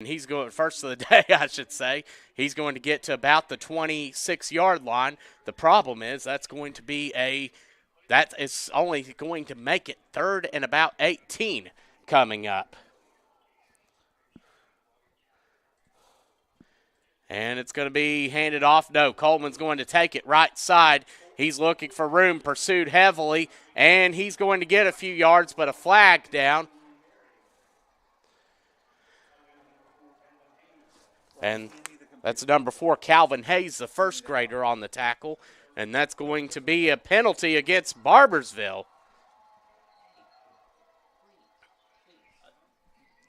and he's going first of the day, I should say. He's going to get to about the 26-yard line. The problem is that is only going to make it 3rd and about 18 coming up. And it's going to be handed off. No, Coleman's going to take it right side. He's looking for room, pursued heavily, and he's going to get a few yards, but a flag down. And that's number 4, Calvin Hayes, the first grader on the tackle. And that's going to be a penalty against Barboursville.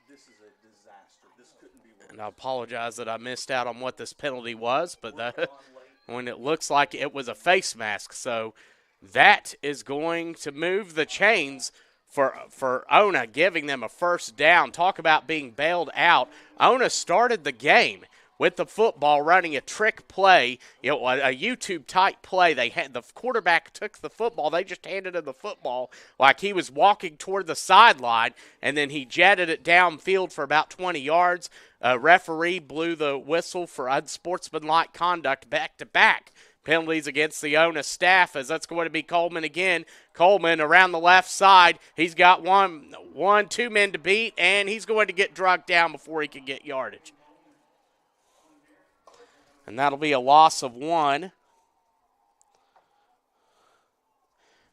This is a disaster. This couldn't be worse. And I apologize that I missed out on what this penalty was, but when it looks like it was a face mask. So that is going to move the chains for Ona, giving them a first down. Talk about being bailed out. Ona started the game with the football, running a trick play, a YouTube-type play. The quarterback took the football. They just handed him the football like he was walking toward the sideline, and then he jetted it downfield for about 20 yards. A referee blew the whistle for unsportsmanlike conduct back-to-back penalties against the Ona staff, as that's going to be Coleman again. Coleman around the left side. He's got two men to beat, and he's going to get drugged down before he can get yardage. And that'll be a loss of 1.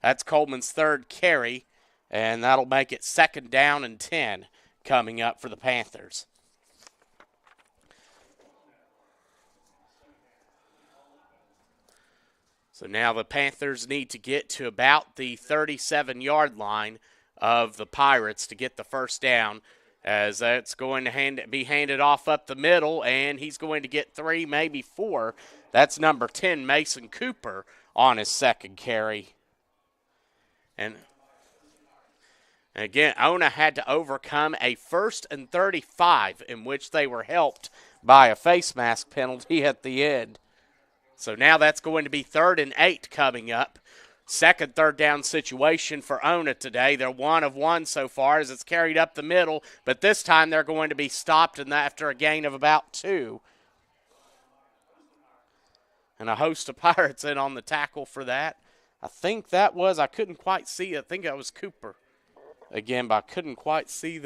That's Coleman's 3rd carry, and that'll make it 2nd down and 10 coming up for the Panthers. So now the Panthers need to get to about the 37-yard line of the Pirates to get the first down, as that's going to be handed off up the middle, and he's going to get 3, maybe 4. That's number 10, Mason Cooper, on his 2nd carry. And again, Ona had to overcome a 1st and 35 in which they were helped by a face mask penalty at the end. So now that's going to be 3rd and 8 coming up. 2nd third down situation for Ona today. They're 1 of 1 so far as it's carried up the middle, but this time they're going to be stopped after a gain of about 2. And a host of Pirates in on the tackle for that. I think I couldn't quite see. I think that was Cooper again, but I couldn't quite see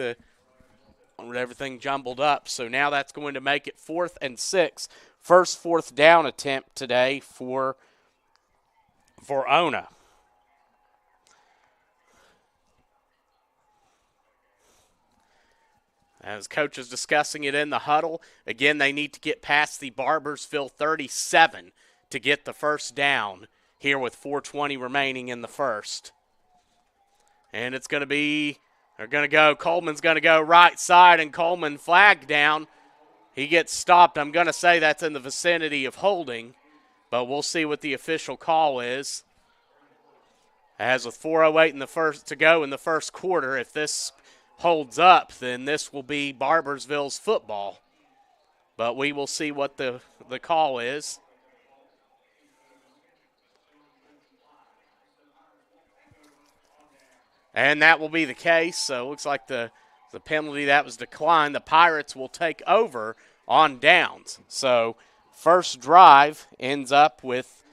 everything jumbled up. So now that's going to make it 4th and 6. First 4th down attempt today for Ona. As coach is discussing it in the huddle, again, they need to get past the Barboursville 37 to get the first down here with 4:20 remaining in the first. And it's going to be, Coleman's going to go right side, and Coleman flagged down. He gets stopped. I'm going to say that's in the vicinity of holding, but we'll see what the official call is. As with 4:08 to go in the first quarter, if this holds up, then this will be Barboursville's football. But we will see what the call is. And that will be the case. So it looks like the penalty that was declined. The Pirates will take over on downs. So first drive ends up with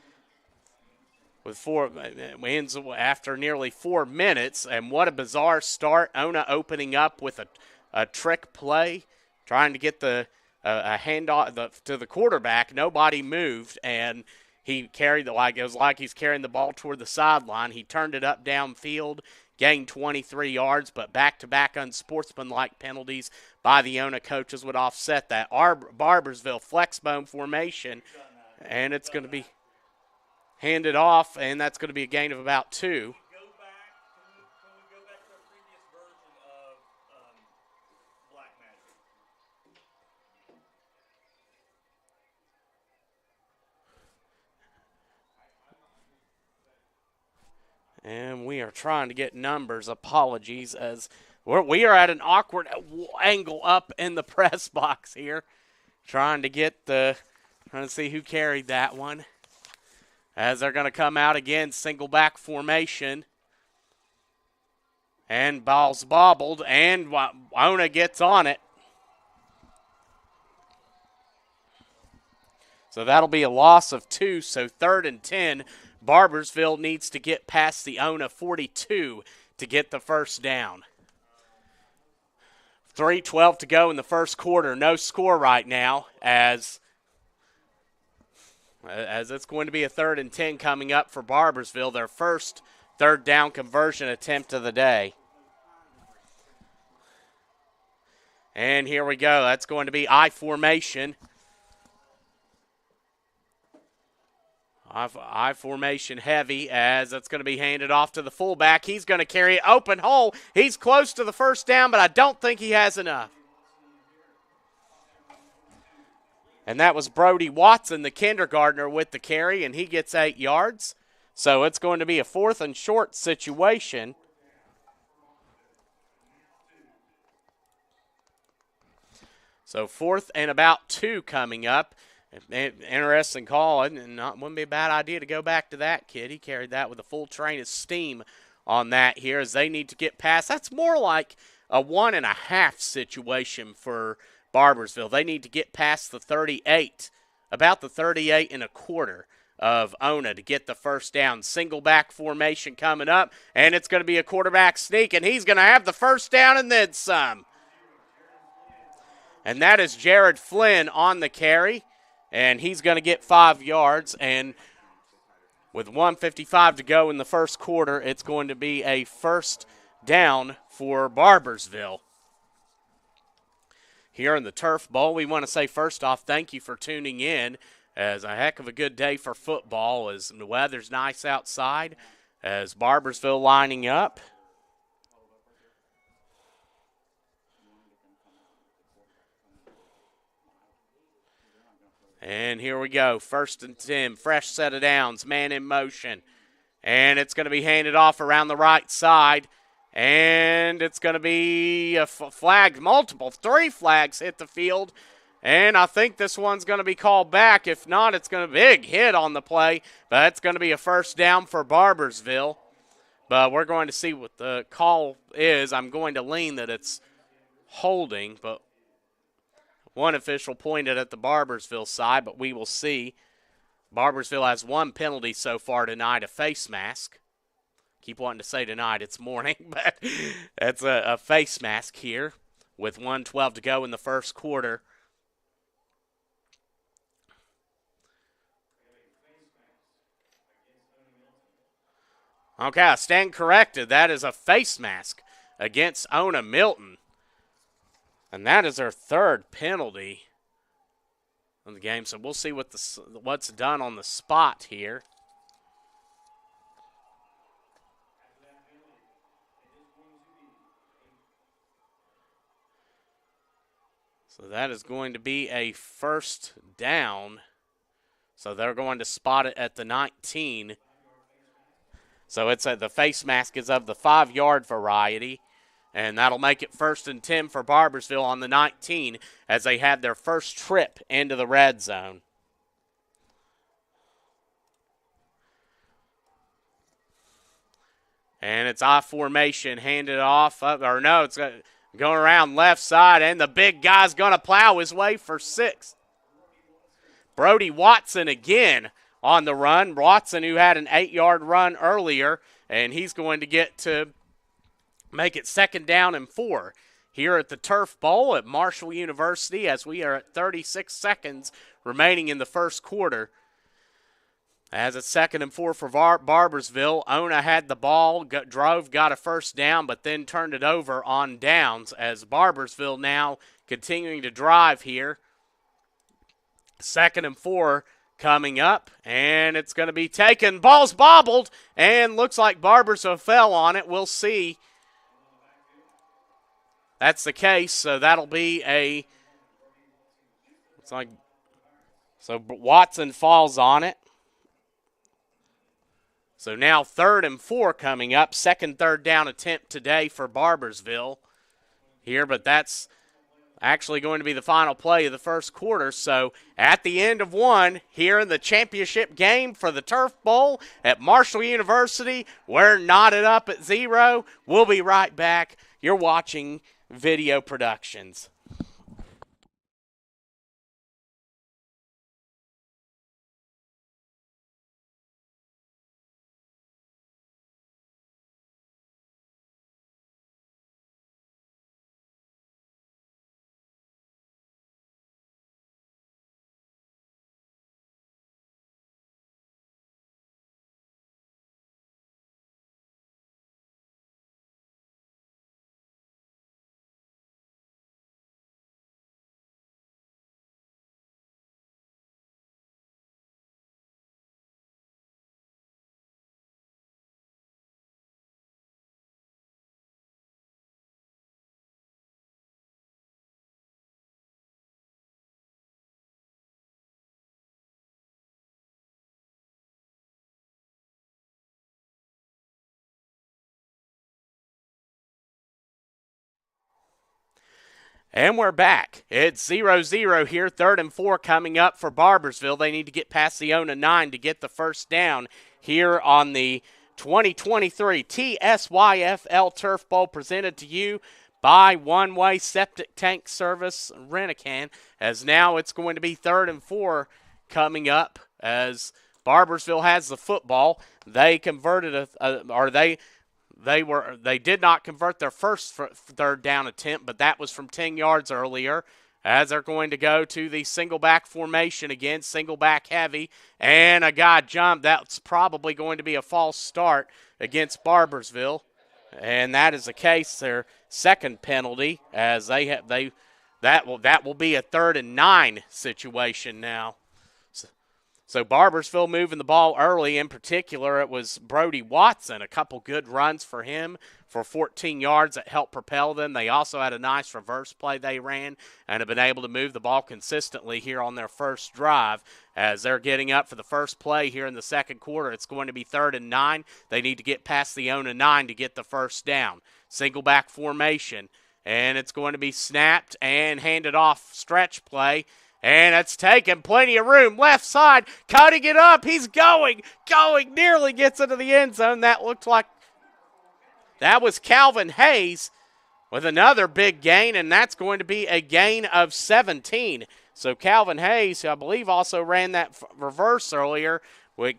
ends after nearly 4 minutes. And what a bizarre start. Ona opening up with a trick play, trying to get a handoff to the quarterback. Nobody moved, and he carried it was like he's carrying the ball toward the sideline. He turned it up downfield, gained 23 yards, but back-to-back unsportsmanlike penalties by the Ona coaches would offset that. Barboursville flexbone formation, and it's going to be handed off, and that's going to be a gain of about 2. Can we go back to a previous version of Black Magic? And we are trying to get numbers. Apologies, as we are at an awkward angle up in the press box here, trying to see who carried that one. As they're going to come out again, single back formation. And ball's bobbled, and Ona gets on it. So that'll be a loss of 2. So 3rd and 10. Barboursville needs to get past the Ona 42 to get the first down. 3:12 to go in the first quarter. No score right now as it's going to be a 3rd and 10 coming up for Barboursville, their first 3rd down conversion attempt of the day. And here we go. That's going to be I formation. I formation heavy as that's going to be handed off to the fullback. He's going to carry it open hole. He's close to the first down, but I don't think he has enough. And that was Brody Watson, the kindergartner, with the carry, and he gets 8 yards. So it's going to be a 4th and short situation. So 4th and about 2 coming up. Interesting call, and wouldn't be a bad idea to go back to that kid. He carried that with a full train of steam on that here as they need to get past. That's more like a 1.5 situation for Barboursville. They need to get past the 38, about the 38 and a quarter of Ona to get the first down. Single back formation coming up, and it's going to be a quarterback sneak, and he's going to have the first down and then some. And that is Jared Flynn on the carry. And he's going to get 5 yards. And with 1:55 to go in the first quarter, it's going to be a first down for Barboursville. Here in the Turf Bowl, we want to say first off, thank you for tuning in. As a heck of a good day for football as the weather's nice outside. As Barboursville lining up. And here we go, 1st and 10, fresh set of downs, man in motion. And it's going to be handed off around the right side. And it's going to be a flag, 3 flags hit the field. And I think this one's going to be called back. If not, it's going to be a big hit on the play. But it's going to be a first down for Barboursville. But we're going to see what the call is. I'm going to lean that it's holding, but one official pointed at the Barboursville side, but we will see. Barboursville has 1 penalty so far tonight, a face mask. Keep wanting to say tonight, it's morning, but that's a face mask here with 1:12 to go in the first quarter. Okay, I stand corrected. That is a face mask against Ona-Milton. And that is our 3rd penalty of the game. So we'll see what's done on the spot here. So that is going to be a first down. So they're going to spot it at the 19. So it's the face mask is of the 5-yard variety. And that'll make it 1st and 10 for Barboursville on the 19 as they had their first trip into the red zone. And it's I formation handed off. It's going around left side, and the big guy's going to plow his way for 6. Brody Watson again on the run. Watson, who had an 8-yard run earlier, and he's going to get to make it 2nd down and 4 here at the Turf Bowl at Marshall University as we are at 36 seconds remaining in the first quarter. As it's 2nd and 4 for Barboursville, Ona had the ball, got a first down, but then turned it over on downs as Barboursville now continuing to drive here. 2nd and 4 coming up, and it's going to be taken. Ball's bobbled, and looks like Barboursville fell on it. We'll see. That's the case, so that'll be so Watson falls on it. So now 3rd and 4 coming up. 2nd 3rd down attempt today for Barboursville here, but that's actually going to be the final play of the first quarter. So at the end of 1 here in the championship game for the Turf Bowl at Marshall University, we're knotted up at 0. We'll be right back. You're watching Video Productions. And we're back. It's 0-0 here. 3rd and 4 coming up for Barboursville. They need to get past the Ona-9 to get the first down here on the 2023 TSYFL Turf Bowl, presented to you by One Way Septic Tank Service Rent-A-KANN. As now it's going to be 3rd and 4 coming up as Barboursville has the football. They converted They did not convert their first 3rd down attempt, but that was from 10 yards earlier, as they're going to go to the single back formation again, single back heavy, and a guy jumped. That's probably going to be a false start against Barboursville, and that is the case. Their second penalty, as that will be a 3rd and 9 situation now. So Barboursville moving the ball early. In particular, it was Brody Watson. A couple good runs for him for 14 yards that helped propel them. They also had a nice reverse play they ran and have been able to move the ball consistently here on their first drive as they're getting up for the first play here in the second quarter. It's going to be 3rd and 9. They need to get past the Ona-9 to get the first down. Single back formation, and it's going to be snapped and handed off stretch play. And it's taken plenty of room. Left side, cutting it up. He's going, nearly gets into the end zone. That looked like that was Calvin Hayes with another big gain, and that's going to be a gain of 17. So Calvin Hayes, who I believe also ran that reverse earlier,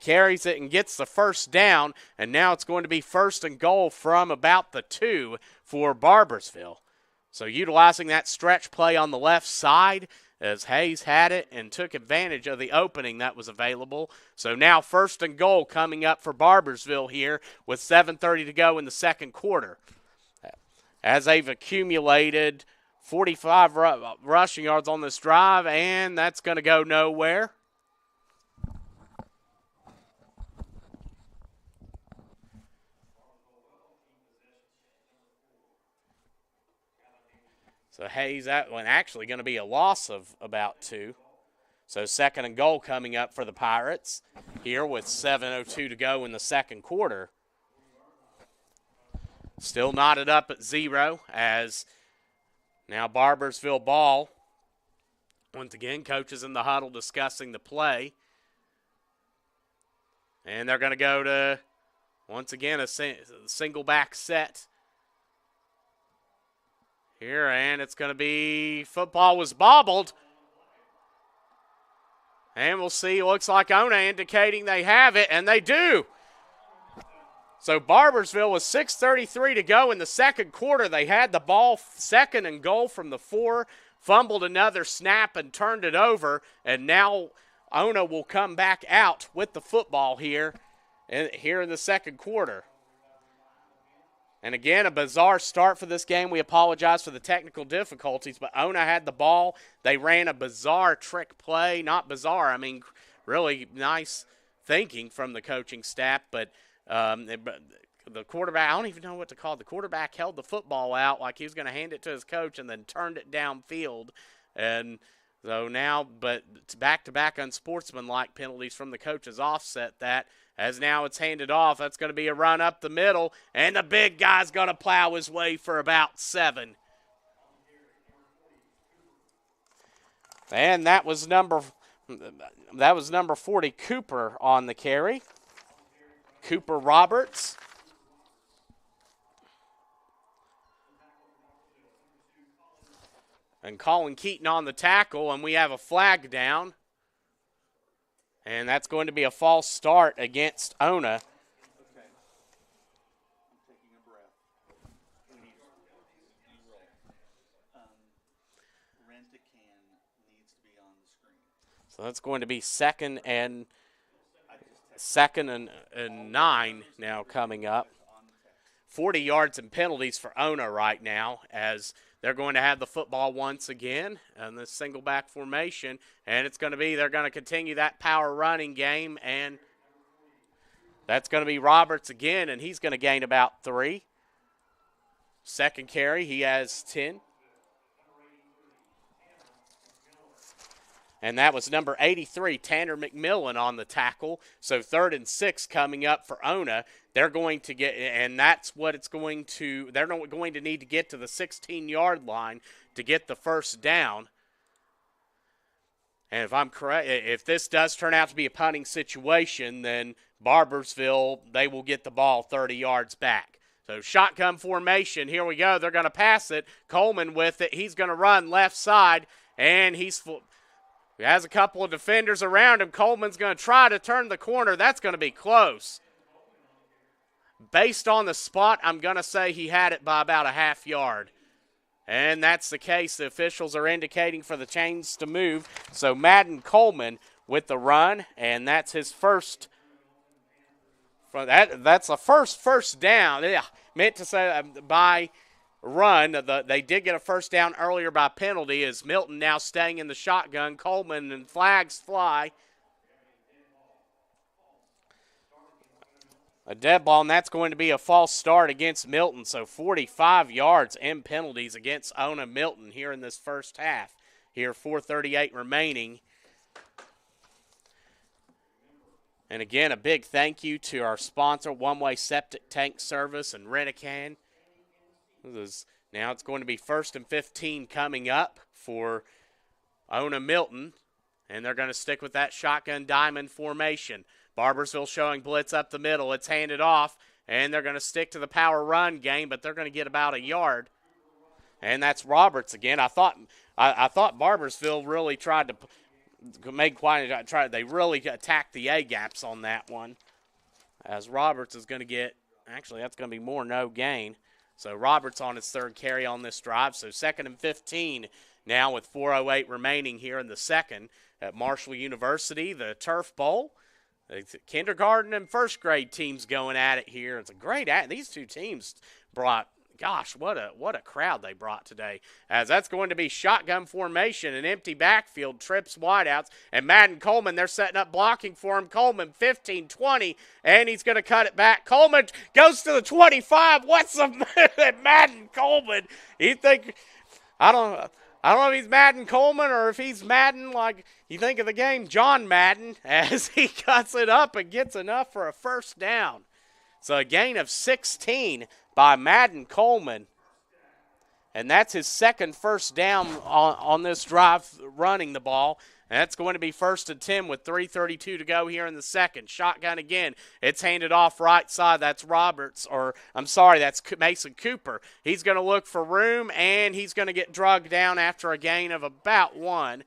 carries it and gets the first down, and now it's going to be 1st and goal from about the 2 for Barboursville. So utilizing that stretch play on the left side, as Hayes had it and took advantage of the opening that was available. So now 1st and goal coming up for Barboursville here with 7:30 to go in the second quarter. As they've accumulated 45 rushing yards on this drive, and that's going to go nowhere. So Hayes, that one actually going to be a loss of about 2. So 2nd and goal coming up for the Pirates here with 7:02 to go in the second quarter. Still knotted up at 0 as now Barboursville ball. Once again, coaches in the huddle discussing the play. And they're going to go to, once again, a single back set here, and it's going to be, football was bobbled. And we'll see, looks like Ona indicating they have it, and they do. So Barboursville with 6:33 to go in the second quarter. They had the ball 2nd and goal from the 4, fumbled another snap and turned it over, and now Ona will come back out with the football here in the second quarter. And again, a bizarre start for this game. We apologize for the technical difficulties, but Ona had the ball. They ran a bizarre trick play. Not bizarre, I mean, really nice thinking from the coaching staff, but the quarterback, I don't even know what to call it. The quarterback held the football out like he was going to hand it to his coach and then turned it downfield. And so now, but back-to-back unsportsmanlike penalties from the coaches offset that. As now it's handed off, that's going to be a run up the middle, and the big guy's going to plow his way for about 7. And that was number 40, Cooper, on the carry. Cooper Roberts. And Colin Keaton on the tackle, and we have a flag down. And that's going to be a false start against Ona. Okay. I'm taking a breath. RENT-A-KANN needs to be on the screen. So that's going to be second and 9 now coming up. 40 yards and penalties for Ona right now, as they're going to have the football once again in the single back formation, and they're going to continue that power running game, and that's going to be Roberts again, and he's going to gain about 3. Second carry, he has 10. And that was number 83, Tanner McMillan, on the tackle. So 3rd and 6 coming up for Ona. they're going to get, and that's what it's going to, they're not going to need to get to the 16-yard line to get the first down. And if I'm correct, if this does turn out to be a punting situation, then Barboursville, they will get the ball 30 yards back. So shotgun formation, here we go. They're going to pass it. Coleman with it. He's going to run left side, and he has a couple of defenders around him. Coleman's going to try to turn the corner. That's going to be close. Based on the spot, I'm going to say he had it by about a half yard. And that's the case. The officials are indicating for the chains to move. So Madden Coleman with the run, and that's his first. That's the first down. Yeah, meant to say by run. They did get a first down earlier by penalty. As Milton now staying in the shotgun. Coleman and flags fly. A dead ball, and that's going to be a false start against Milton. So 45 yards and penalties against Ona-Milton here in this first half. Here, 4:38 remaining. And again, a big thank you to our sponsor, One Way Septic Tank Service and RENT-A-KANN. Now it's going to be 1st and 15 coming up for Ona-Milton. And they're going to stick with that shotgun diamond formation. Barboursville showing blitz up the middle. It's handed off, and they're going to stick to the power run game, but they're going to get about a yard. And that's Roberts again. I thought Barboursville really tried to make they really attacked the A-gaps on that one. As Roberts is going to get, actually that's going to be more no gain. So Roberts on his third carry on this drive. So 2nd and 15 now with 4:08 remaining here in the second at Marshall University, the Turf Bowl. Kindergarten and first grade teams going at it here. It's a great these two teams brought, gosh, what a crowd they brought today. As that's going to be shotgun formation, an empty backfield, trips wideouts, and Madden Coleman, they're setting up blocking for him. Coleman 15-20, and he's going to cut it back. Coleman goes to the 25. What's the Madden Coleman? I don't know if he's Madden Coleman or if he's Madden like you think of the game John Madden as he cuts it up and gets enough for a first down. So a gain of 16 by Madden Coleman. And that's his second first down on this drive running the ball. And that's going to be 1st and 10 with 3:32 to go here in the second. Shotgun again. It's handed off right side. That's that's Mason Cooper. He's going to look for room, and he's going to get drugged down after a gain of about 1.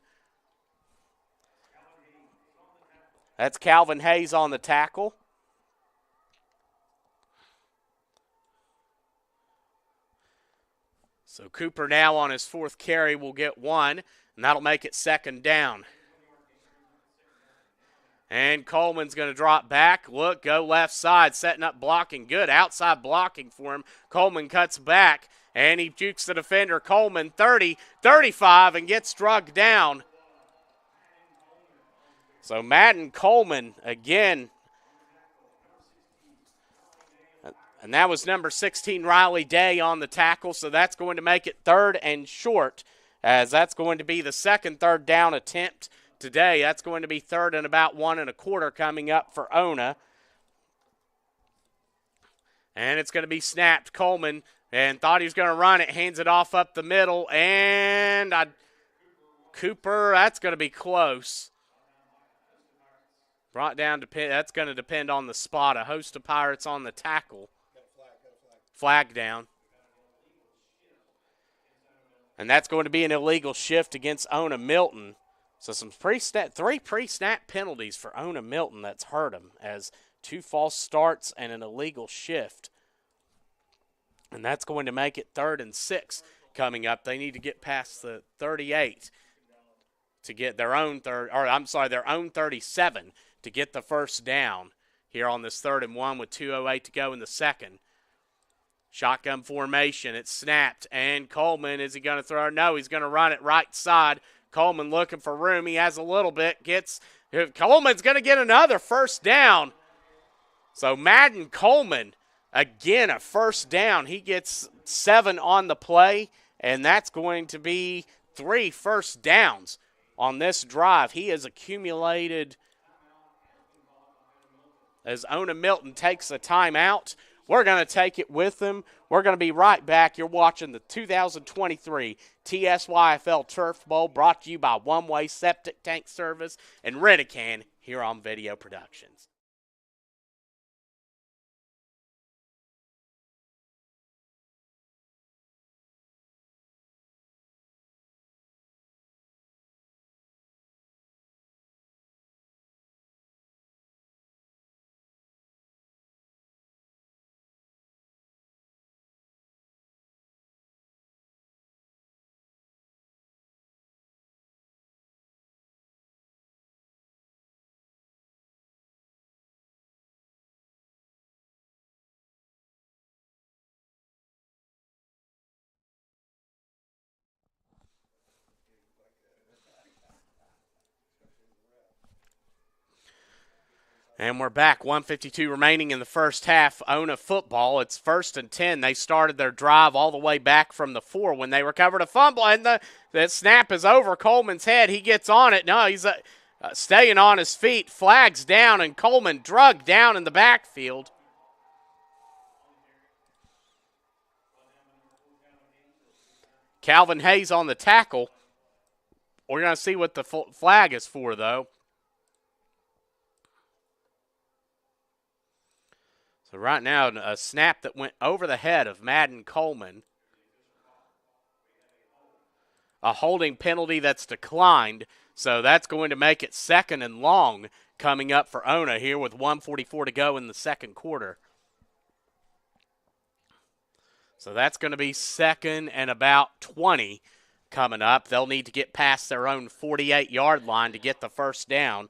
That's Calvin Hayes on the tackle. So Cooper now on his 4th carry will get 1. And that'll make it 2nd down. And Coleman's going to drop back. Go left side, setting up blocking. Good outside blocking for him. Coleman cuts back, and he jukes the defender. Coleman 30, 35, and gets drugged down. So Madden Coleman again. And that was number 16, Riley Day, on the tackle. So that's going to make it 3rd and short, as that's going to be the second 3rd down attempt today. That's going to be 3rd and about 1 1/4 coming up for Ona. And it's going to be snapped. Coleman and thought he was going to run it, hands it off up the middle, and Cooper, that's going to be close. Brought down, that's going to depend on the spot. A host of Pirates on the tackle. Flag down. And that's going to be an illegal shift against Ona-Milton. So some 3 pre-snap penalties for Ona-Milton that's hurt him, as 2 false starts and an illegal shift. And that's going to make it 3rd and 6 coming up. They need to get past the 38 to get their own their own 37 to get the first down here on this 3rd and 1 with 2:08 to go in the second. Shotgun formation. It's snapped. And Coleman, is he going to throw? No, he's going to run it right side. Coleman looking for room. He has a little bit. Coleman's going to get another first down. So Madden Coleman, again, a first down. He gets 7 on the play, and that's going to be 3 first downs on this drive. He has accumulated as Ona-Milton takes a timeout. We're going to take it with them. We're going to be right back. You're watching the 2023 TSYFL Turf Bowl, brought to you by One Way Septic Tank Service and Rent-A-KANN here on Video Productions. And we're back. 1:52 remaining in the first half. Ona football. It's 1st and 10. They started their drive all the way back from the 4 when they recovered a fumble. And the snap is over Coleman's head. He gets on it. No, he's staying on his feet. Flags down, and Coleman drugged down in the backfield. Calvin Hayes on the tackle. We're going to see what the flag is for, though. So right now, a snap that went over the head of Madden Coleman. A holding penalty that's declined, so that's going to make it 2nd and long coming up for Ona here with 1:44 to go in the second quarter. So that's going to be 2nd and about 20 coming up. They'll need to get past their own 48-yard line to get the first down.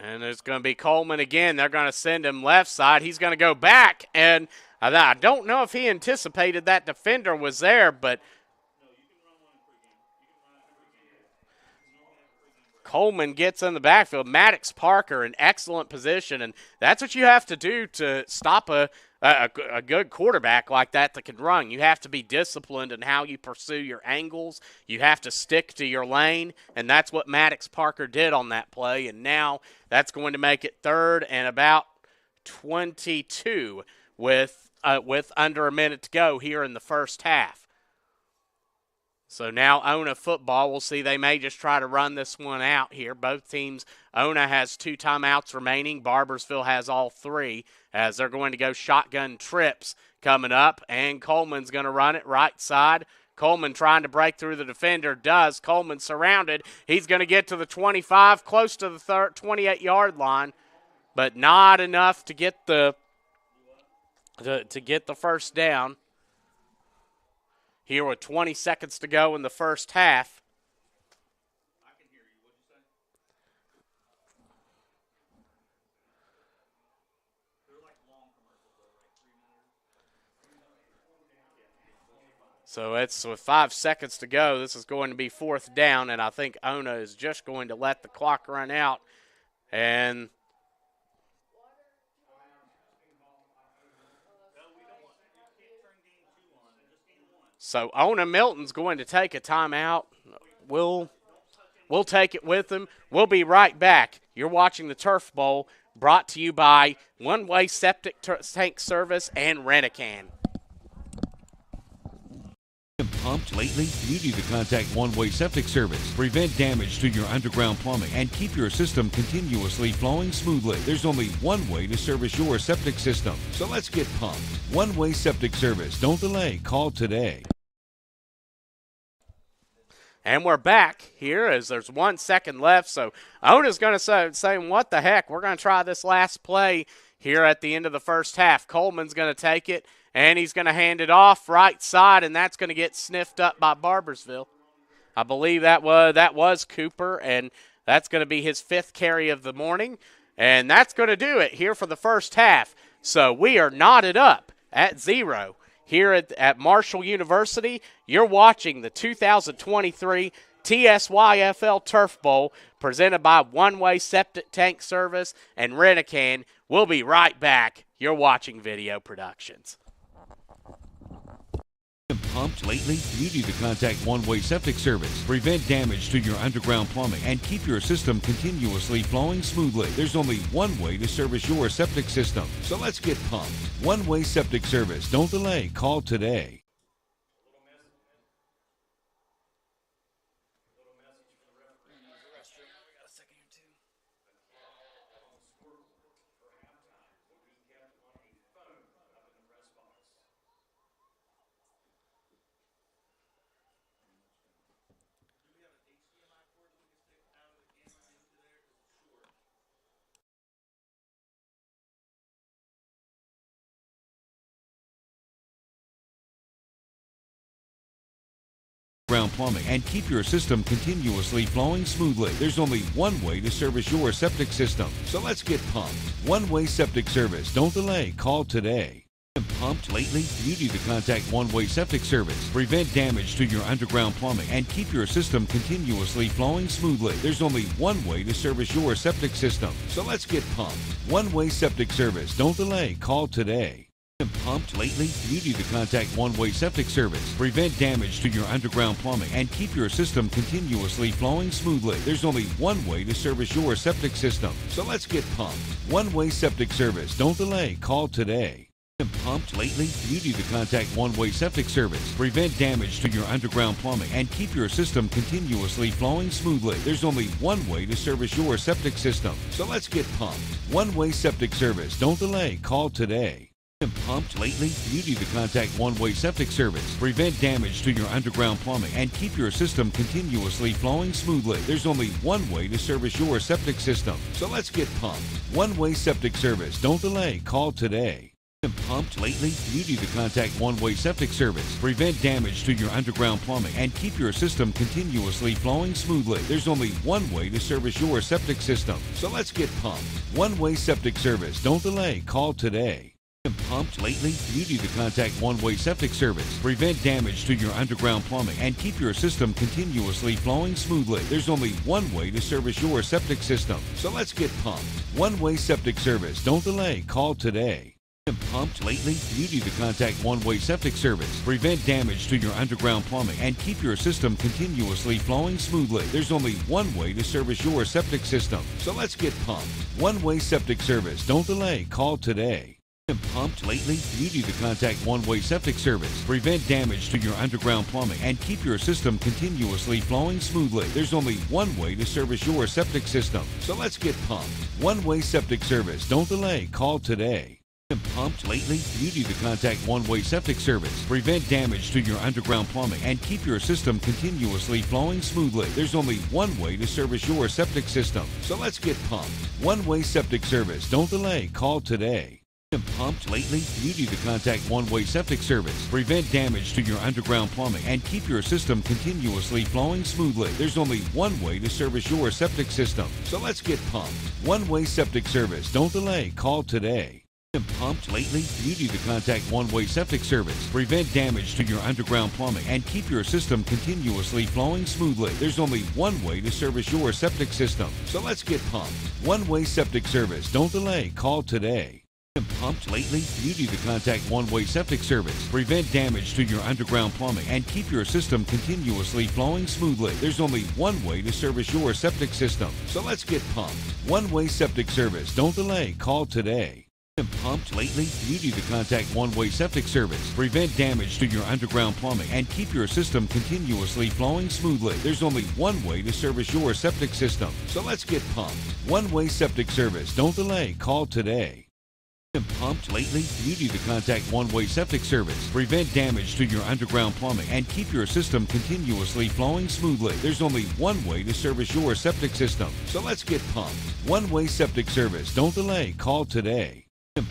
And there's going to be Coleman again. They're going to send him left side. He's going to go back, and I don't know if he anticipated that defender was there, but Coleman gets in the backfield. Maddox Parker in excellent position, and that's what you have to do to stop a good quarterback like that can run. You have to be disciplined in how you pursue your angles. You have to stick to your lane, and that's what Maddox Parker did on that play. And now that's going to make it 3rd and about 22 with under a minute to go here in the first half. So now Ona football, we'll see. They may just try to run this one out here. Both teams, Ona has 2 timeouts remaining. Barboursville has all 3 as they're going to go shotgun trips coming up. And Coleman's going to run it right side. Coleman trying to break through the defender. Does. Coleman surrounded. He's going to get to the 25, close to the 28-yard line, but not enough to get the first down. Here with 20 seconds to go in the first half. I can hear you. What'd you say? They're like long commercials, though, like 3 minutes. So it's with 5 seconds to go. This is going to be 4th down, and I think Ona is just going to let the clock run out. And so Ona-Milton's going to take a timeout. We'll take it with them. We'll be right back. You're watching the Turf Bowl, brought to you by One Way Septic Tank Service and Rent-A-KANN. Pumped lately? You need to contact One Way Septic Service. Prevent damage to your underground plumbing and keep your system continuously flowing smoothly. There's only one way to service your septic system. So let's get pumped. One Way Septic Service. Don't delay. Call today. And we're back here as there's 1 second left. So Ona's going to say, what the heck? We're going to try this last play here at the end of the first half. Coleman's going to take it, and he's going to hand it off right side, and that's going to get sniffed up by Barboursville. I believe that was Cooper, and that's going to be his 5th carry of the morning. And that's going to do it here for the first half. So we are knotted up at 0. Here at Marshall University, you're watching the 2023 TSYFL Turf Bowl presented by One Way Septic Tank Service and Rent-A-KANN. We'll be right back. You're watching Video Productions. Pumped lately? You need to contact One Way Septic Service. Prevent damage to your underground plumbing and keep your system continuously flowing smoothly. There's only one way to service your septic system. So let's get pumped. One Way Septic Service. Don't delay. Call today. Ground plumbing and keep your system continuously flowing smoothly. There's only one way to service your septic system. So let's get pumped. One Way Septic Service. Don't delay. Call today. Pumped lately? You need to contact One Way Septic Service. Prevent damage to your underground plumbing and keep your system continuously flowing smoothly. There's only one way to service your septic system. So let's get pumped. One Way Septic Service. Don't delay. Call today. Pumped lately? You need to contact One Way Septic Service. Prevent damage to your underground plumbing and keep your system continuously flowing smoothly. There's only one way to service your septic system. So let's get pumped. One Way Septic Service. Don't delay. Call today. Pumped lately? You need to contact One Way Septic Service. Prevent damage to your underground plumbing and keep your system continuously flowing smoothly. There's only one way to service your septic system. So let's get pumped. One Way Septic Service. Don't delay. Call today. Pumped lately? You need to contact One Way Septic Service. Prevent damage to your underground plumbing and keep your system continuously flowing smoothly. There's only one way to service your septic system. So let's get pumped. One Way Septic Service. Don't delay. Call today. Pumped lately? You need to contact One Way Septic Service. Prevent damage to your underground plumbing and keep your system continuously flowing smoothly. There's only one way to service your septic system. So let's get pumped. One Way Septic Service. Don't delay. Call today. Pumped lately? You need to contact One Way Septic Service. Prevent damage to your underground plumbing and keep your system continuously flowing smoothly. There's only one way to service your septic system. So let's get pumped. One Way Septic Service. Don't delay. Call today. Pumped lately? You need to contact One Way Septic Service. Prevent damage to your underground plumbing and keep your system continuously flowing smoothly. There's only one way to service your septic system. So let's get pumped. One Way Septic Service. Don't delay. Call today. Pumped lately? You need to contact One Way Septic Service. Prevent damage to your underground plumbing and keep your system continuously flowing smoothly. There's only one way to service your septic system. So let's get pumped. One Way Septic Service. Don't delay. Call today. Pumped lately? You need to contact One Way Septic Service. Prevent damage to your underground plumbing and keep your system continuously flowing smoothly. There's only one way to service your septic system. So let's get pumped. One Way Septic Service. Don't delay. Call today. Pumped lately? You need to contact One Way Septic Service. Prevent damage to your underground plumbing and keep your system continuously flowing smoothly. There's only one way to service your septic system. So let's get pumped. One Way Septic Service. Don't delay. Call today. Pumped lately? You need to contact One Way Septic Service. Prevent damage to your underground plumbing and keep your system continuously flowing smoothly. There's only one way to service your septic system. So let's get pumped. One Way Septic Service. Don't delay. Call today. Pumped lately? You need to contact One Way Septic Service. Prevent damage to your underground plumbing and keep your system continuously flowing smoothly. There's only one way to service your septic system. So let's get pumped. One Way Septic Service. Don't delay. Call today. Pumped lately? You need to contact One Way Septic Service. Prevent damage to your underground plumbing and keep your system continuously flowing smoothly. There's only one way to service your septic system. So let's get pumped. One Way Septic Service. Don't delay. Call today. Pumped lately? You need to contact One Way Septic Service. Prevent damage to your underground plumbing and keep your system continuously flowing smoothly. There's only one way to service your septic system. So let's get pumped. One Way Septic Service. Don't delay. Call today.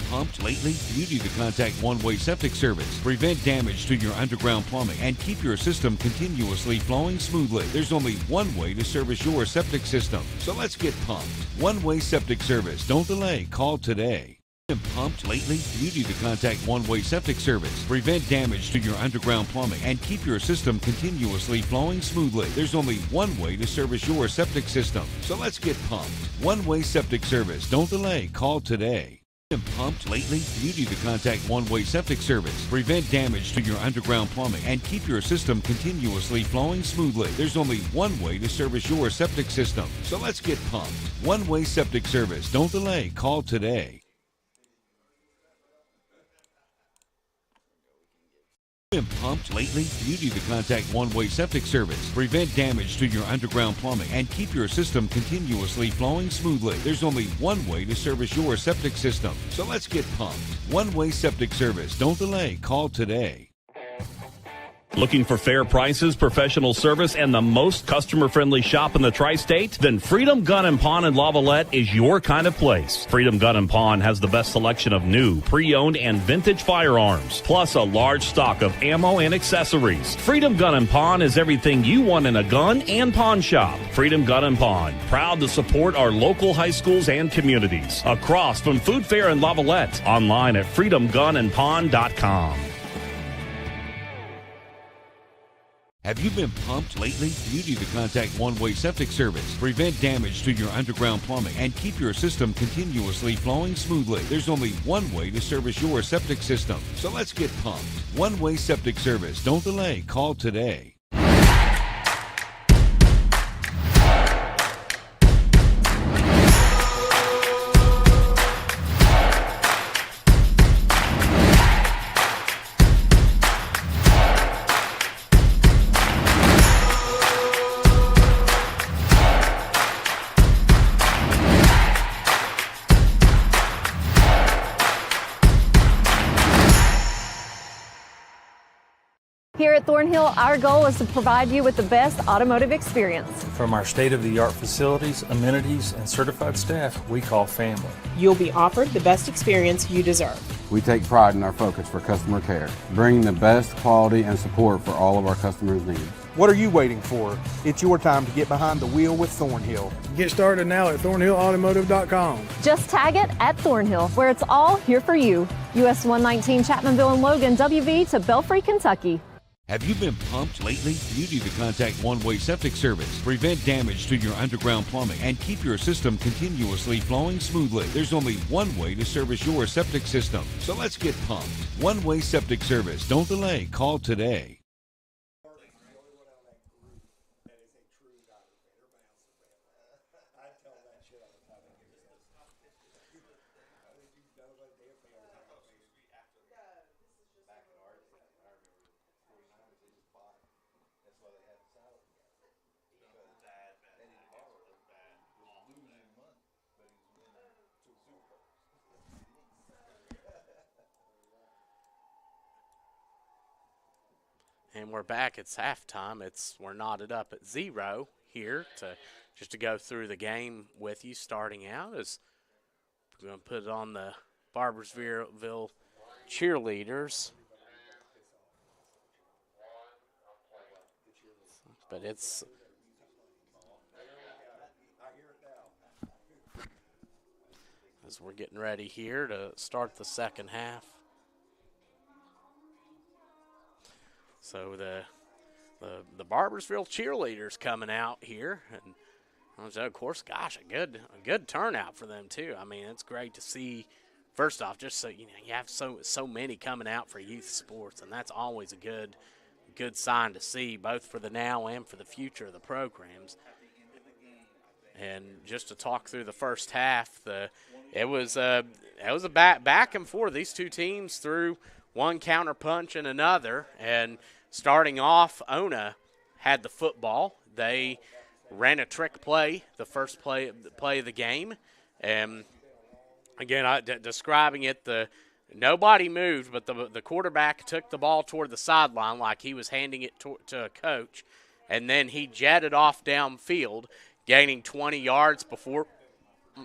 Pumped lately? You need to contact One Way Septic Service. Prevent damage to your underground plumbing and keep your system continuously flowing smoothly. There's only one way to service your septic system. So let's get pumped. One Way Septic Service. Don't delay. Call today. Pumped lately? You need to contact One Way Septic Service. Prevent damage to your underground plumbing and keep your system continuously flowing smoothly. There's only one way to service your septic system. So let's get pumped. One Way Septic Service. Don't delay. Call today. Been pumped lately? You need to contact One-Way Septic Service. Prevent damage to your underground plumbing and keep your system continuously flowing smoothly. There's only one way to service your septic system. So let's get pumped. One-Way Septic Service. Don't delay. Call today. Been pumped lately? You need to contact One-Way Septic Service. Prevent damage to your underground plumbing and keep your system continuously flowing smoothly. There's only one way to service your septic system. So let's get pumped. One-Way Septic Service. Don't delay. Call today. Looking for fair prices, professional service, and the most customer-friendly shop in the tri-state? Then Freedom Gun & Pawn in Lavalette is your kind of place. Freedom Gun & Pawn has the best selection of new, pre-owned, and vintage firearms, plus a large stock of ammo and accessories. Freedom Gun & Pawn is everything you want in a gun and pawn shop. Freedom Gun & Pawn, proud to support our local high schools and communities. Across from Food Fair in Lavalette, online at freedomgunandpawn.com. Have you been pumped lately? You need to contact One-Way Septic Service. Prevent damage to your underground plumbing and keep your system continuously flowing smoothly. There's only one way to service your septic system. So let's get pumped. One-Way Septic Service. Don't delay. Call today. Here at Thornhill, our goal is to provide you with the best automotive experience. From our state-of-the-art facilities, amenities, and certified staff we call family. You'll be offered the best experience you deserve. We take pride in our focus for customer care, bringing the best quality and support for all of our customers' needs. What are you waiting for? It's your time to get behind the wheel with Thornhill. Get started now at thornhillautomotive.com. Just tag it at Thornhill, where it's all here for you. US 119 Chapmanville and Logan, WV to Belfry, Kentucky. Have you been pumped lately? You need to contact One-Way Septic Service. Prevent damage to your underground plumbing and keep your system continuously flowing smoothly. There's only one way to service your septic system. So let's get pumped. One-Way Septic Service. Don't delay. Call today. And we're back. It's halftime. We're knotted up at 0 here to go through the game with you. Starting out is we're going to put it on the Barboursville cheerleaders. But it's as we're getting ready here to start the second half. So the Barboursville cheerleaders coming out here, and of course, gosh, a good turnout for them too. I mean, it's great to see. First off, just so you have so many coming out for youth sports, and that's always a good sign to see, both for the now and for the future of the programs. And just to talk through the first half, it was a back and forth. These two teams threw one counter punch and another, and starting off, Ona had the football. They ran a trick play, the first play of the game. And, again, describing it, nobody moved, but the quarterback took the ball toward the sideline like he was handing it to a coach, and then he jetted off downfield, gaining 20 yards before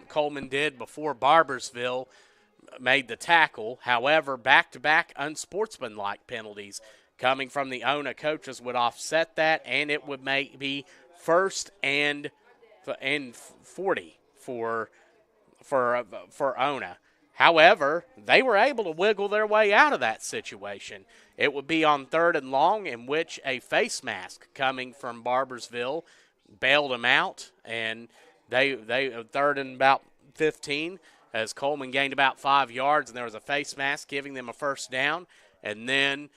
Barboursville made the tackle. However, back-to-back unsportsmanlike penalties coming from the Ona coaches would offset that, and it would be first and 40 for Ona. However, they were able to wiggle their way out of that situation. It would be on 3rd and long, in which a face mask coming from Barboursville bailed them out, and they 3rd and about 15. as Coleman gained about 5 yards, and there was a face mask giving them a first down. And then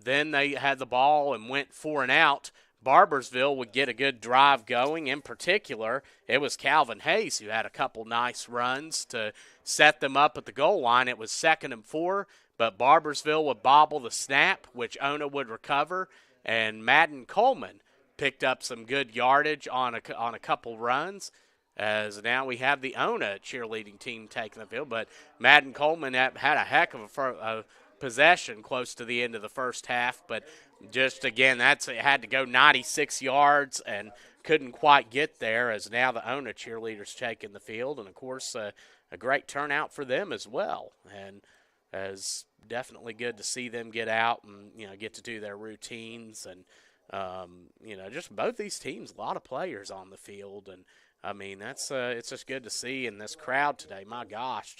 they had the ball and went 4 and out. Barboursville would get a good drive going. In particular, it was Calvin Hayes who had a couple nice runs to set them up at the goal line. It was 2nd and 4, but Barboursville would bobble the snap, which Ona would recover, and Madden Coleman picked up some good yardage on a couple runs, as now we have the Ona cheerleading team taking the field. But Madden Coleman had a heck of a possession close to the end of the first half, but just again, it had to go 96 yards and couldn't quite get there, as now the Ona cheerleaders taking the field, and of course a great turnout for them as well, and as definitely good to see them get out and get to do their routines, and just both these teams, a lot of players on the field, and I mean that's it's just good to see in this crowd today. My gosh,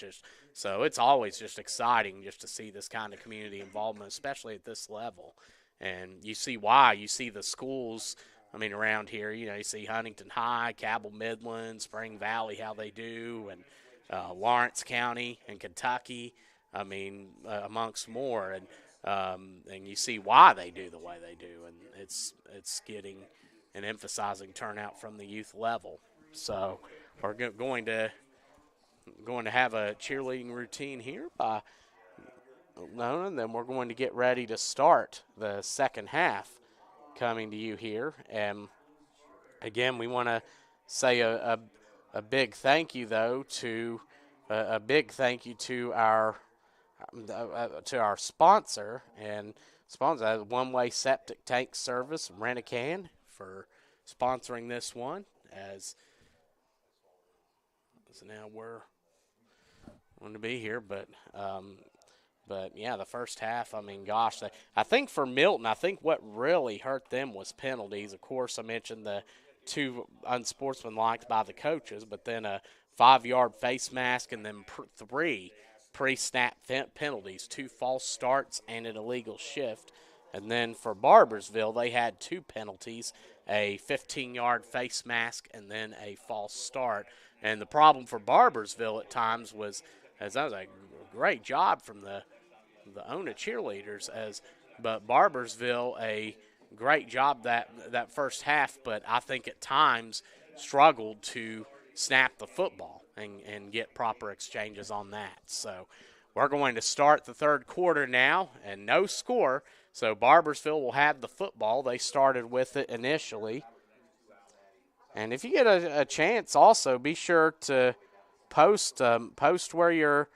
so it's always just exciting just to see this kind of community involvement, especially at this level. And you see why. You see the schools, around here, you see Huntington High, Cabell Midland, Spring Valley, how they do, and Lawrence County and Kentucky, amongst more. And you see why they do the way they do. And it's getting and emphasizing turnout from the youth level. So we're going to have a cheerleading routine here by Nona, and then we're going to get ready to start the second half coming to you here. And again, we want to say a big thank you, though, to our sponsor, and sponsor One-Way Septic Tank Service, RENT-A-KANN, for sponsoring this one, as now we're going to be here, but yeah, the first half, I think for Milton, I think what really hurt them was penalties. Of course, I mentioned the 2 unsportsmanlike by the coaches, but then a 5-yard face mask and then 3 pre-snap penalties, 2 false starts and an illegal shift. And then for Barboursville, they had 2 penalties, a 15-yard face mask and then a false start. And the problem for Barboursville at times was, as that was a great job from the Ona cheerleaders, but Barboursville a great job that first half, but I think at times struggled to snap the football and get proper exchanges on that. So we're going to start the third quarter now, and no score, so Barboursville will have the football. They started with it initially. And if you get a chance, also be sure to post where you're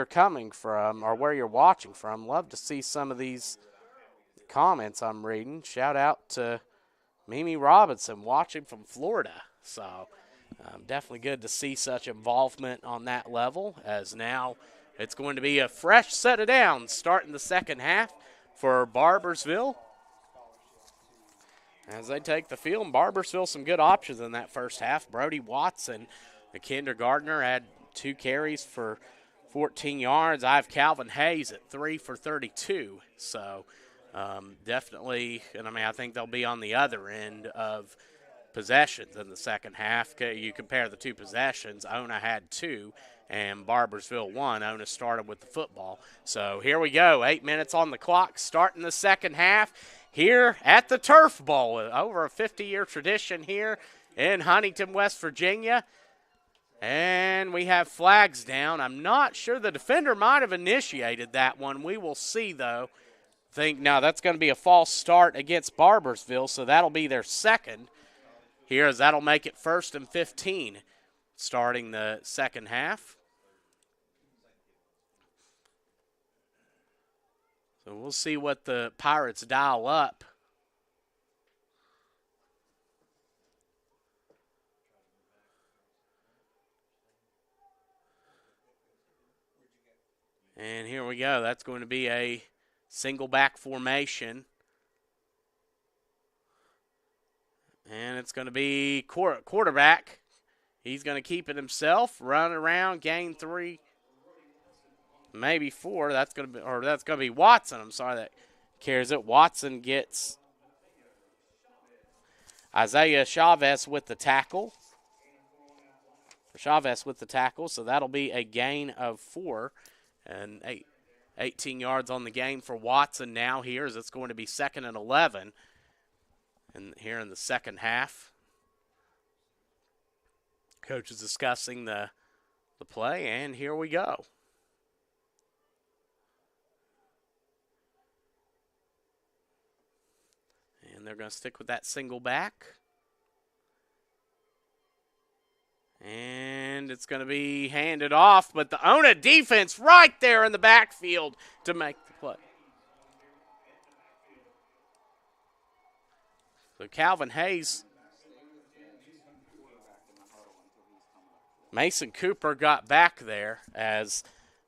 coming from or where you're watching from. Love to see some of these comments I'm reading. Shout out to Mimi Robinson watching from Florida. So definitely good to see such involvement on that level, as now it's going to be a fresh set of downs starting the second half for Barboursville as they take the field. And Barboursville some good options in that first half. Brody Watson, the kindergartner, had 2 carries for 14 yards. I have Calvin Hayes at 3 for 32. So definitely, and I think they'll be on the other end of possessions in the second half. You compare the 2 possessions, Ona had 2 and Barboursville 1. Ona started with the football. So here we go, 8 minutes on the clock, starting the second half here at the Turf Bowl. Over a 50-year tradition here in Huntington, West Virginia. And we have flags down. I'm not sure. The defender might have initiated that one. We will see, though. No, that's going to be a false start against Barboursville, so that'll be their second here, as that'll make it 1st and 15 starting the second half. So we'll see what the Pirates dial up. And here we go. That's going to be a single back formation. And it's going to be quarterback. He's going to keep it himself, run around, gain 3, maybe 4. That's going to be Watson. I'm sorry, that carries it. Watson gets Isaiah Chavez with the tackle. Chavez with the tackle, so that'll be a gain of 4 and 18 yards on the game for Watson now here as it's going to be 2nd and 11 and here in the second half. Coach is discussing the play, and here we go. And they're going to stick with that single back. And it's going to be handed off, but the Ona defense right there in the backfield to make the play. So Calvin Hayes, Mason Cooper got back there as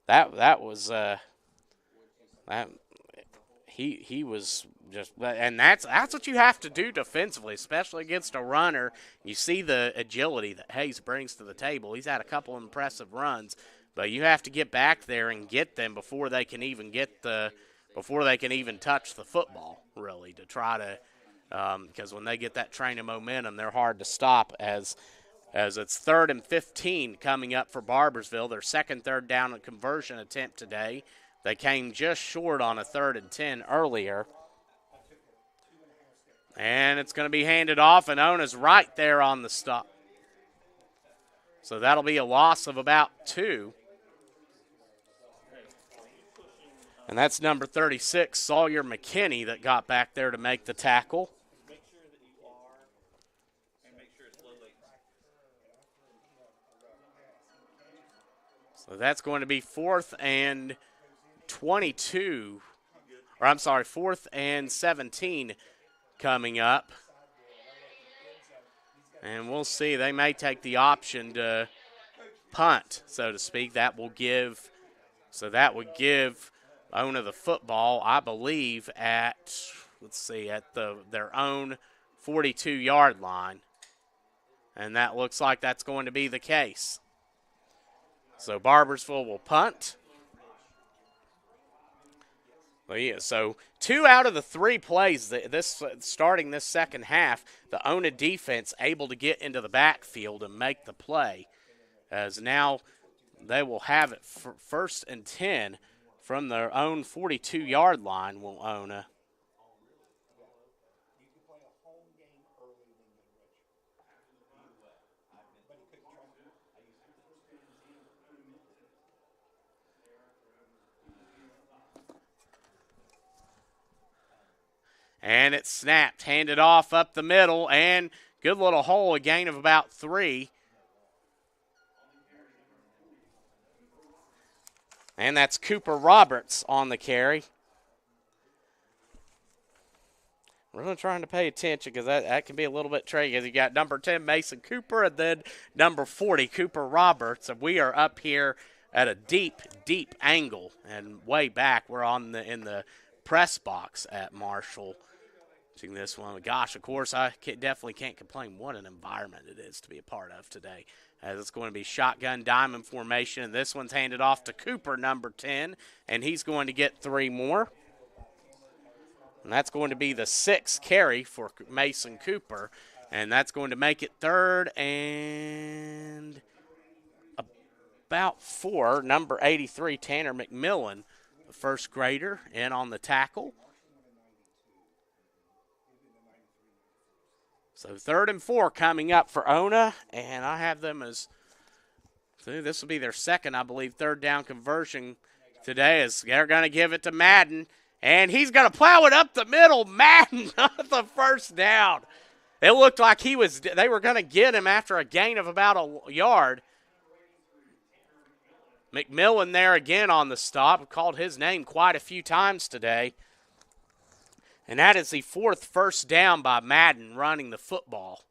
that was he was just, and that's what you have to do defensively, especially against a runner. You see the agility that Hayes brings to the table. He's had a couple impressive runs, but you have to get back there and get them before they can even touch the football, really, to try to because when they get that train of momentum, they're hard to stop as it's 3rd and 15 coming up for Barboursville, their second third down and conversion attempt today. They came just short on a 3rd and 10 earlier. And it's going to be handed off, and Ona's right there on the stop. So that'll be a loss of about 2. And that's number 36, Sawyer McKinney, that got back there to make the tackle. So that's going to be 4th and 22, or I'm sorry, 4th and 17 coming up. And we'll see. They may take the option to punt, so to speak. That would give Ona the football, I believe, at their own 42-yard line. And that looks like that's going to be the case. So Barboursville will punt. Well, yeah, so 2 out of the 3 plays starting this second half, the Ona defense able to get into the backfield and make the play, as now they will have it for 1st and 10 from their own 42-yard line. Will Ona. And it's snapped, handed off up the middle, and good little hole, a gain of about 3. And that's Cooper Roberts on the carry. Really trying to pay attention because that can be a little bit tricky. Because you got number 10, Mason Cooper, and then number 40, Cooper Roberts. And we are up here at a deep, deep angle. And way back, we're in the press box at Marshall. Watching this one. Gosh, of course, I definitely can't complain. What an environment it is to be a part of today. As it's going to be shotgun diamond formation, and this one's handed off to Cooper, number 10, and he's going to get 3 more. And that's going to be the 6th carry for Mason Cooper, and that's going to make it 3rd and about 4. Number 83, Tanner McMillan, the first grader, in on the tackle. So 3rd and 4 coming up for Ona, and I have them as this will be their second, I believe, 3rd down conversion today, as they're going to give it to Madden, and he's going to plow it up the middle. Madden on the 1st down. It looked like they were going to get him after a gain of about a yard. McMillan there again on the stop. Called his name quite a few times today. And that is the 4th first down by Madden running the football.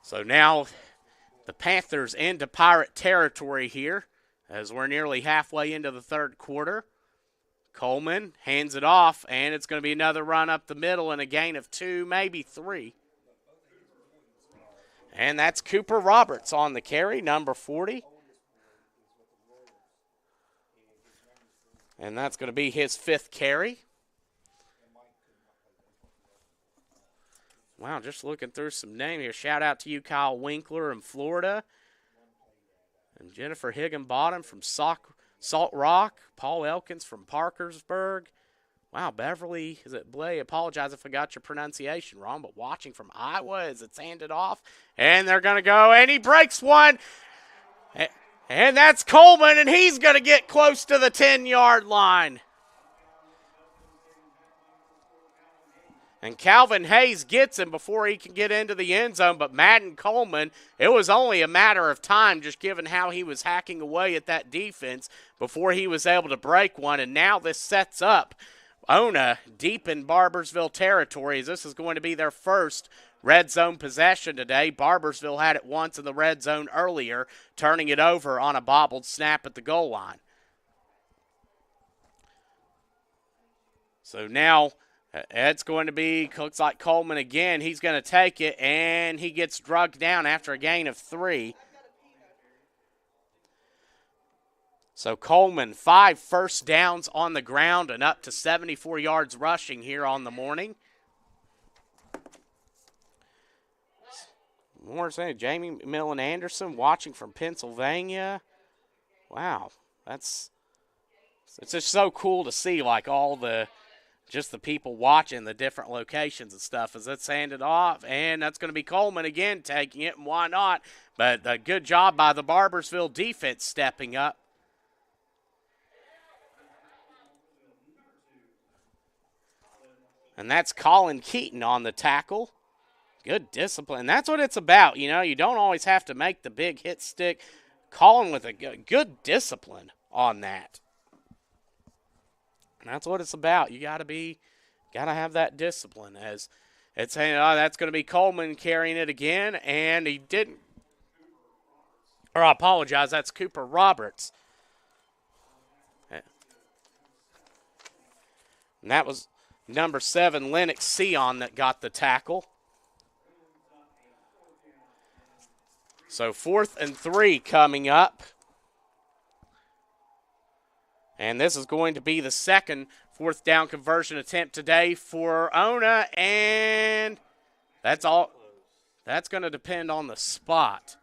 So now the Panthers into Pirate territory here as we're nearly halfway into the 3rd quarter. Coleman hands it off, and it's going to be another run up the middle and a gain of 2, maybe 3. And that's Cooper Roberts on the carry, number 40. And that's going to be his 5th carry. Wow, just looking through some names here. Shout out to you, Kyle Winkler in Florida. And Jennifer Higginbottom from Salt Rock. Paul Elkins from Parkersburg. Wow, Beverly, is it Blay? Apologize if I got your pronunciation wrong, but watching from Iowa as it's handed off. And they're going to go, and he breaks one. And that's Coleman, and he's going to get close to the 10-yard line. And Calvin Hayes gets him before he can get into the end zone. But Madden Coleman, it was only a matter of time, just given how he was hacking away at that defense before he was able to break one. And now this sets up Ona deep in Barboursville territory, as this is going to be their first red zone possession today. Barboursville had it once in the red zone earlier, turning it over on a bobbled snap at the goal line. So now it's going to be, looks like Coleman again. He's going to take it, and he gets drugged down after a gain of 3. So Coleman, 5 first downs on the ground and up to 74 yards rushing here on the morning. More saying Jamie Millen Anderson watching from Pennsylvania. Wow, it's just so cool to see, like, all the people watching the different locations and stuff as it's handed off. And that's going to be Coleman again taking it, and why not? But a good job by the Barboursville defense stepping up. And that's Colin Keaton on the tackle. Good discipline. And that's what it's about. You know, you don't always have to make the big hit stick. Colin with a good discipline on that. And that's what it's about. You gotta have that discipline. As it's saying, that's going to be Coleman carrying it again, and he didn't. Or I apologize, that's Cooper Roberts. And that was number 7, Lennox Sion, that got the tackle. So 4th and 3 coming up. And this is going to be the second 4th down conversion attempt today for Ona. And that's all. That's going to depend on the spot.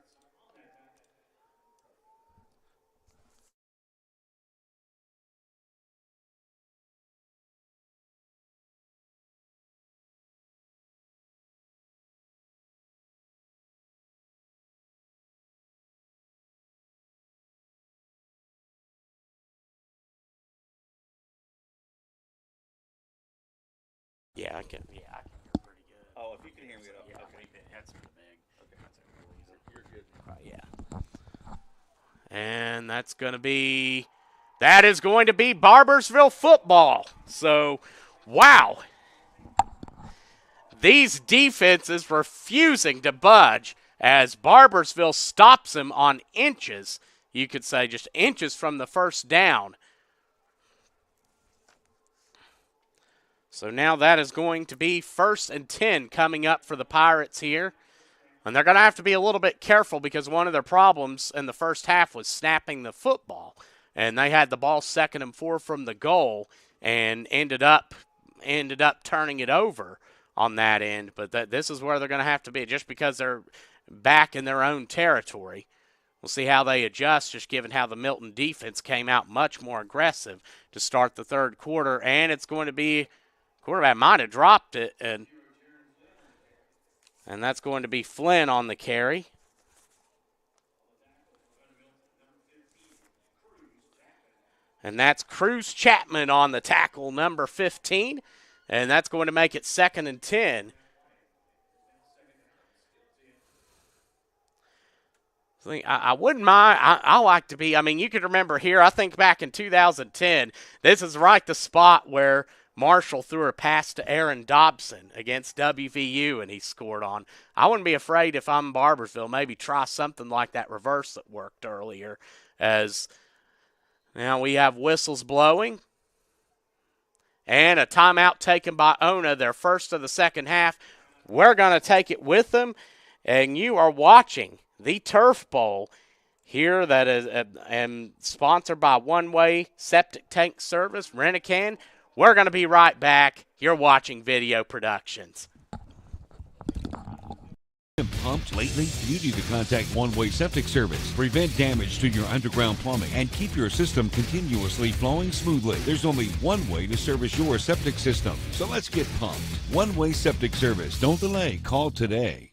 Yeah, I can hear pretty good. Oh, if you can hear me, Yeah, okay. that's big. Okay. You're good. Yeah. And that is going to be Barboursville football. So, wow. These defenses refusing to budge as Barboursville stops them on inches. You could say just inches from the first down. So now that is going to be 1st and 10 coming up for the Pirates here. And they're going to have to be a little bit careful because one of their problems in the first half was snapping the football. And they had the ball 2nd and 4 from the goal and ended up turning it over on that end. But this is where they're going to have to be just because they're back in their own territory. We'll see how they adjust, just given how the Milton defense came out much more aggressive to start the third quarter. And it's going to be, quarterback might have dropped it, and that's going to be Flynn on the carry. And that's Cruz Chapman on the tackle, number 15. And that's going to make it 2nd and 10. I wouldn't mind. I like to be, you could remember here, I think back in 2010, this is right the spot where Marshall threw a pass to Aaron Dobson against WVU, and he scored on. I wouldn't be afraid if I'm Barboursville, maybe try something like that reverse that worked earlier. As now we have whistles blowing. And a timeout taken by Ona, their first of the second half. We're going to take it with them, and you are watching the Turf Bowl here that is sponsored by One Way Septic Tank Service, RENT-A-KANN. We're going to be right back. You're watching Video Productions. pumped lately? You need to contact One Way Septic Service. Prevent damage to your underground plumbing and keep your system continuously flowing smoothly. There's only one way to service your septic system. So let's get pumped. One Way Septic Service. Don't delay. Call today.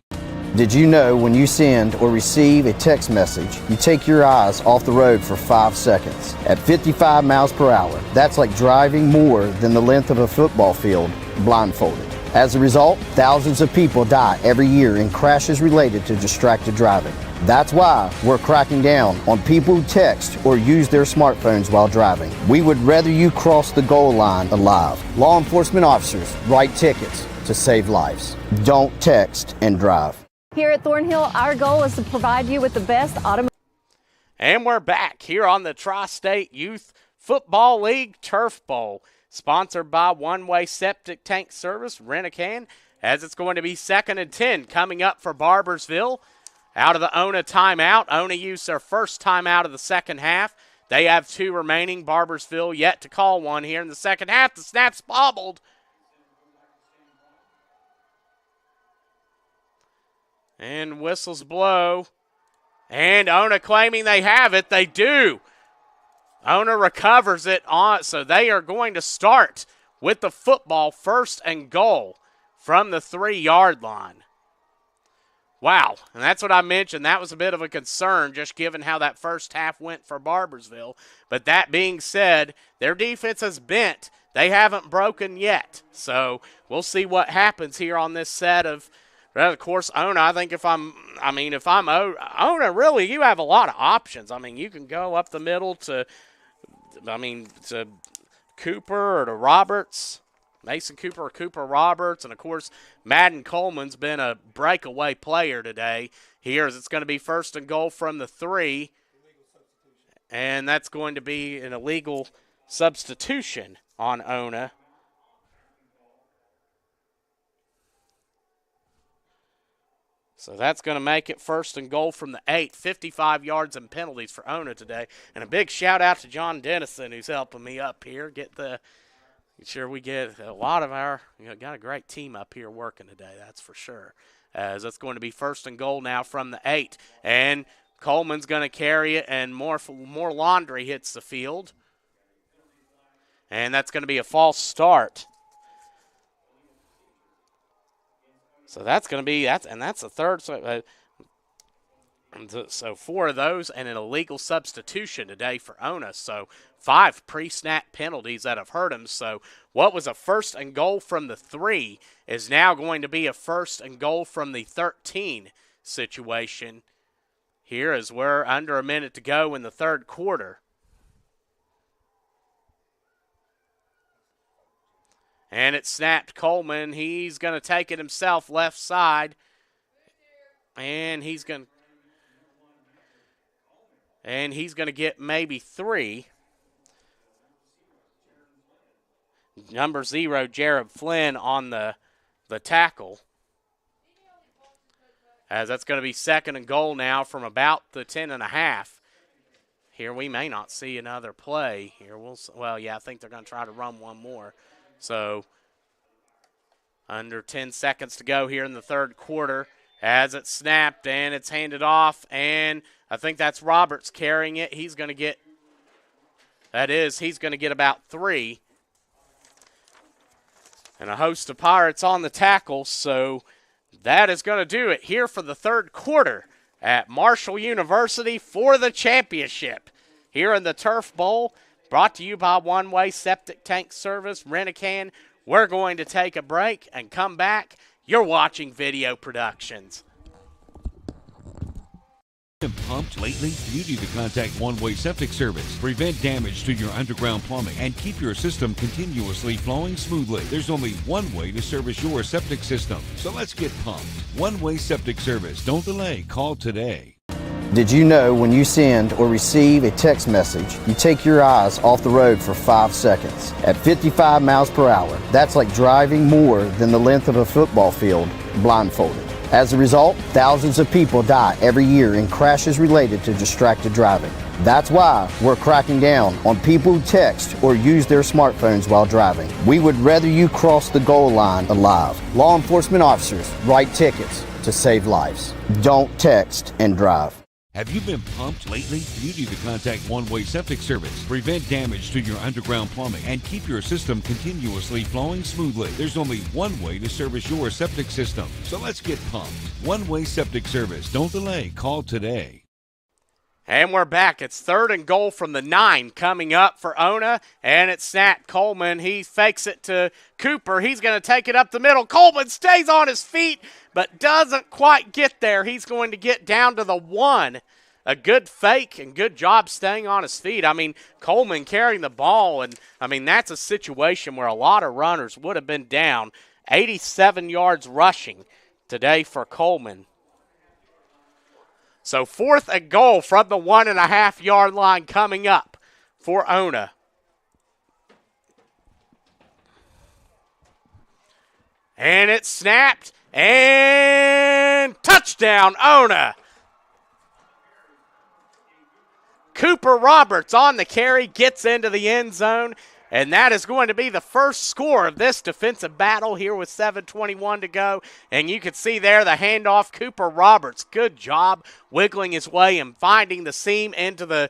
Did you know when you send or receive a text message, you take your eyes off the road for 5 seconds? At 55 miles per hour, that's like driving more than the length of a football field blindfolded. As a result, thousands of people die every year in crashes related to distracted driving. That's why we're cracking down on people who text or use their smartphones while driving. We would rather you cross the goal line alive. Law enforcement officers write tickets to save lives. Don't text and drive. Here at Thornhill, our goal is to provide you with the best automotive. And we're back here on the Tri-State Youth Football League Turf Bowl, sponsored by One Way Septic Tank Service, Rent-A-KANN, as it's going to be 2nd and 10 coming up for Barboursville. Out of the Ona timeout. Ona used their first timeout of the second half. They have 2 remaining. Barboursville yet to call one here in the second half. The snap's bobbled. And whistles blow. And Ona claiming they have it. They do. Ona recovers it on, so they are going to start with the football, 1st and goal from the 3-yard line. Wow, and that's what I mentioned. That was a bit of a concern just given how that first half went for Barboursville. But that being said, their defense is bent. They haven't broken yet. So we'll see what happens here on this set of, well, of course, Ona, I think if I'm Ona, really, you have a lot of options. I mean, you can go up the middle to Cooper or to Roberts, Mason Cooper or Cooper Roberts. And, of course, Madden Coleman's been a breakaway player today. Here as it's going to be 1st and goal from the 3. And that's going to be an illegal substitution on Ona. So that's going to make it 1st and goal from the 8. 55 yards and penalties for Ona today. And a big shout out to John Dennison, who's helping me up here. Get sure we get a lot of our, got a great team up here working today, that's for sure. As it's going to be 1st and goal now from the 8. And Coleman's going to carry it, and more Laundry hits the field. And that's going to be a false start. So that's going to be, that's the third. So 4 of those and an illegal substitution today for Ona. So 5 pre-snap penalties that have hurt him. So what was a 1st and goal from the 3 is now going to be a 1st and goal from the 13 situation. Here as we're under a minute to go in the 3rd quarter. And it snapped Coleman. He's going to take it himself left side. And he's going to get maybe 3. Number 0, Jared Flynn on the tackle. As that's going to be 2nd and goal now from about the 10.5. Here we may not see another play. Here I think they're going to try to run one more. So under 10 seconds to go here in the 3rd quarter as it's snapped and it's handed off. And I think that's Roberts carrying it. He's going to get about 3. And a host of Pirates on the tackle. So that is going to do it here for the 3rd quarter at Marshall University for the championship here in the Turf Bowl. Brought to you by One Way Septic Tank Service, Rent-A-KANN. We're going to take a break and come back. You're watching Video Productions. Been pumped lately? You need to contact One Way Septic Service. Prevent damage to your underground plumbing and keep your system continuously flowing smoothly. There's only one way to service your septic system. So let's get pumped. One Way Septic Service. Don't delay. Call today. Did you know when you send or receive a text message, you take your eyes off the road for 5 seconds? At 55 miles per hour, that's like driving more than the length of a football field blindfolded. As a result, thousands of people die every year in crashes related to distracted driving. That's why we're cracking down on people who text or use their smartphones while driving. We would rather you cross the goal line alive. Law enforcement officers write tickets to save lives. Don't text and drive. Have you been pumped lately? You need to contact One Way Septic Service. Prevent damage to your underground plumbing and keep your system continuously flowing smoothly. There's only one way to service your septic system. So let's get pumped. One Way Septic Service. Don't delay. Call today. And we're back. It's 3rd and goal from the 9 coming up for Ona, and it's snapped. Coleman, he fakes it to Cooper. He's going to take it up the middle. Coleman stays on his feet, but doesn't quite get there. He's going to get down to the 1. A good fake and good job staying on his feet. I mean, Coleman carrying the ball, and, I mean, that's a situation where a lot of runners would have been down. 87 yards rushing today for Coleman. So 4th and goal from the 1.5-yard line coming up for Ona. And it's snapped, and touchdown, Ona. Cooper Roberts on the carry, gets into the end zone, and that is going to be the first score of this defensive battle here with 7:21 to go. And you can see there the handoff, Cooper Roberts. Good job wiggling his way and finding the seam into the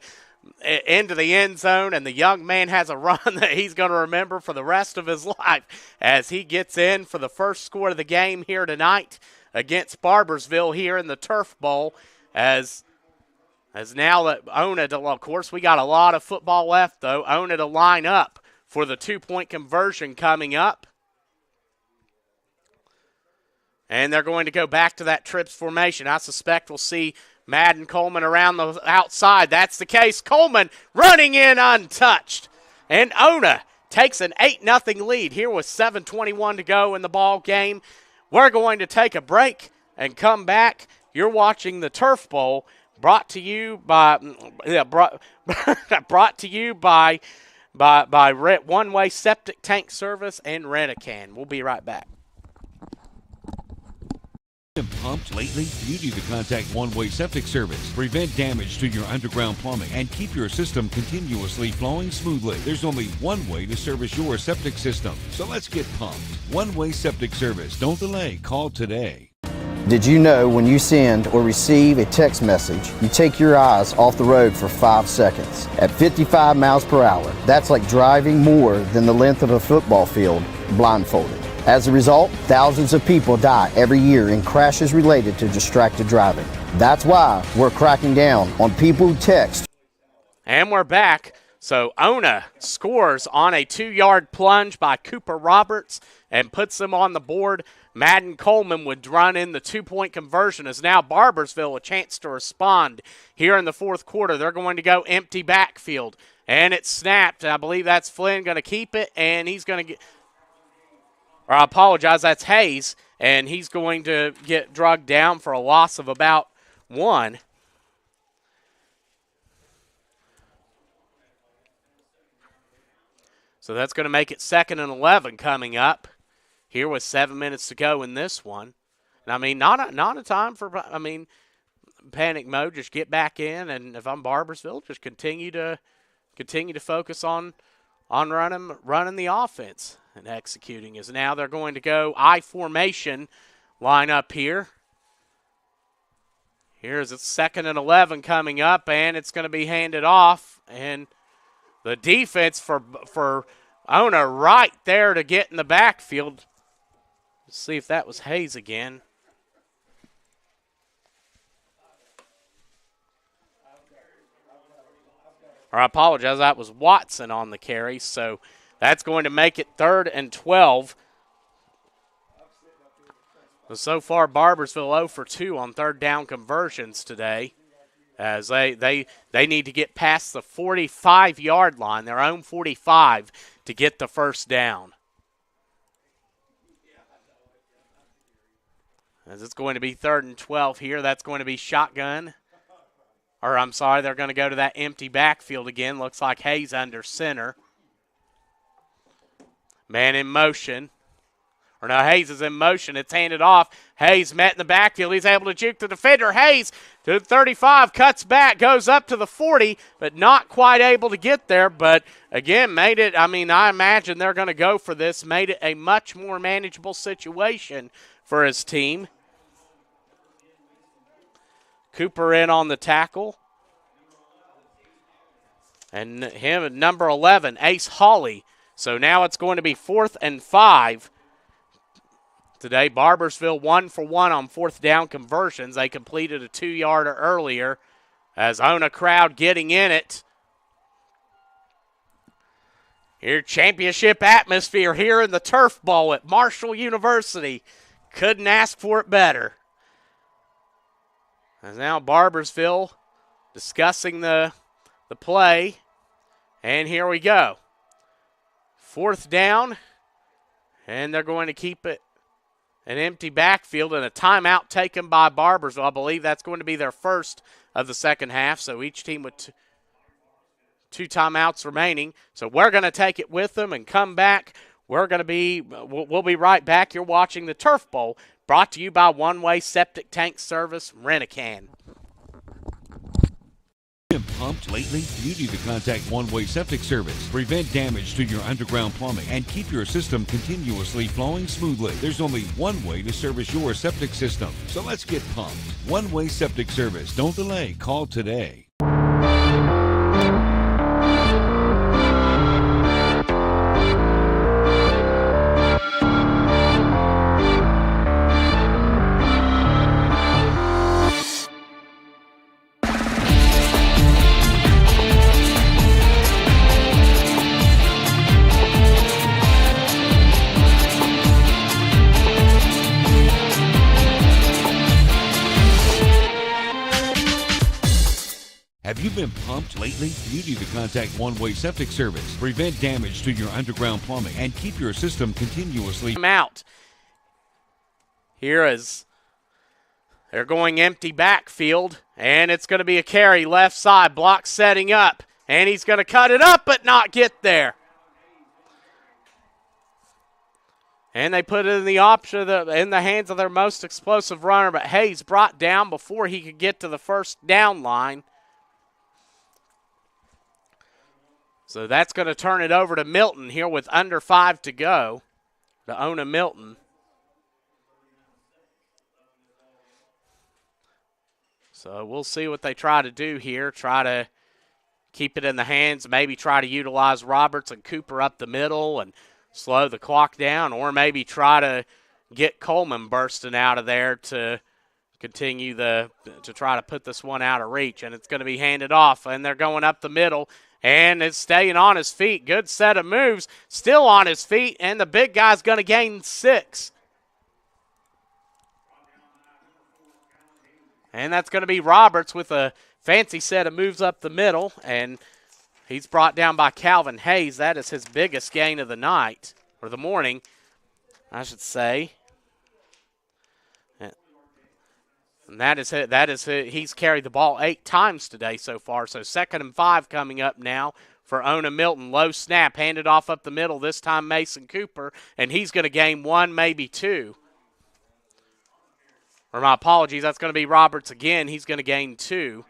end zone. And the young man has a run that he's going to remember for the rest of his life as he gets in for the first score of the game here tonight against Barboursville here in the Turf Bowl. As now that Ona, of course, we got a lot of football left, though. Ona to line up for the 2-point conversion coming up. And they're going to go back to that trips formation. I suspect we'll see Madden Coleman around the outside. That's the case. Coleman running in untouched. And Ona takes an 8-0 lead here with 7:21 to go in the ball game. We're going to take a break and come back. You're watching the Turf Bowl, brought to you by One Way Septic Tank Service and RENT-A-KANN. We'll be right back. Been pumped lately? You need to contact One Way Septic Service. Prevent damage to your underground plumbing and keep your system continuously flowing smoothly. There's only one way to service your septic system. So let's get pumped. One Way Septic Service. Don't delay. Call today. Did you know when you send or receive a text message, you take your eyes off the road for 5 seconds? At 55 miles per hour, that's like driving more than the length of a football field blindfolded. As a result, thousands of people die every year in crashes related to distracted driving. That's why we're cracking down on people who text. And we're back. So Ona scores on a 2-yard plunge by Cooper Roberts and puts them on the board. Madden Coleman would run in the 2-point conversion. As now Barboursville a chance to respond here in the 4th quarter. They're going to go empty backfield. And it's snapped. I believe that's Flynn going to keep it, and he's going to get – or I apologize, that's Hayes, and he's going to get drugged down for a loss of about 1. So that's going to make it 2nd and 11 coming up here with 7 minutes to go in this one. And I mean, not a time for, panic mode. Just get back in, and if I'm Barboursville, just continue to focus on running the offense and executing. As now they're going to go I formation line up here. Here's a 2nd and 11 coming up, and it's going to be handed off. And the defense for Ona right there to get in the backfield. Let's see if that was Hayes again. Or I apologize, that was Watson on the carry. So that's going to make it 3rd and 12. So far, Barboursville 0 for 2 on 3rd down conversions today, as they need to get past the 45-yard line, their own 45, to get the first down. As it's going to be 3rd and 12 here, that's going to be shotgun. Or I'm sorry, they're going to go to that empty backfield again. Looks like Hayes under center. Man in motion. Or no, Hayes is in motion. It's handed off. Hayes met in the backfield. He's able to juke the defender. Hayes to the 35, cuts back, goes up to the 40, but not quite able to get there. But, again, made it, I imagine they're going to go for this. Made it a much more manageable situation for his team. Cooper in on the tackle. And him, number 11, Ace Hawley. So now it's going to be 4th and 5. Today, Barboursville 1 for 1 on 4th down conversions. They completed a 2-yarder earlier as Ona crowd getting in it. Here, championship atmosphere here in the Turf Bowl at Marshall University. Couldn't ask for it better. As now Barboursville discussing the play. And here we go. 4th down. And they're going to keep it an empty backfield and a timeout taken by Barboursville. I believe that's going to be their first of the second half. So each team with two timeouts remaining. So we're going to take it with them and come back. We'll be right back. You're watching the Turf Bowl, brought to you by One Way Septic Tank Service, RENT-A-KANN. Been pumped lately? You need to contact One Way Septic Service. Prevent damage to your underground plumbing and keep your system continuously flowing smoothly. There's only one way to service your septic system. So let's get pumped. One Way Septic Service. Don't delay. Call today. Have you been pumped lately? You need to contact One Way Septic Service. Prevent damage to your underground plumbing and keep your system continuously out. Here is they're going empty backfield, and it's going to be a carry left side. Block setting up, and he's going to cut it up but not get there. And they put it in the option in the hands of their most explosive runner, but Hayes brought down before he could get to the first down line. So that's going to turn it over to Milton here with under 5 to go. To Ona-Milton. So we'll see what they try to do here. Try to keep it in the hands. Maybe try to utilize Roberts and Cooper up the middle and slow the clock down. Or maybe try to get Coleman bursting out of there to continue to try to put this one out of reach. And it's going to be handed off. And they're going up the middle. And it's staying on his feet. Good set of moves. Still on his feet. And the big guy's going to gain 6. And that's going to be Roberts with a fancy set of moves up the middle. And he's brought down by Calvin Hayes. That is his biggest gain of the night. Or the morning, I should say. And he's carried the ball 8 times today so far. So 2nd and 5 coming up now for Ona-Milton. Low snap, handed off up the middle. This time Mason Cooper, and he's going to gain 1, maybe 2. Or my apologies, that's going to be Roberts again. He's going to gain 2.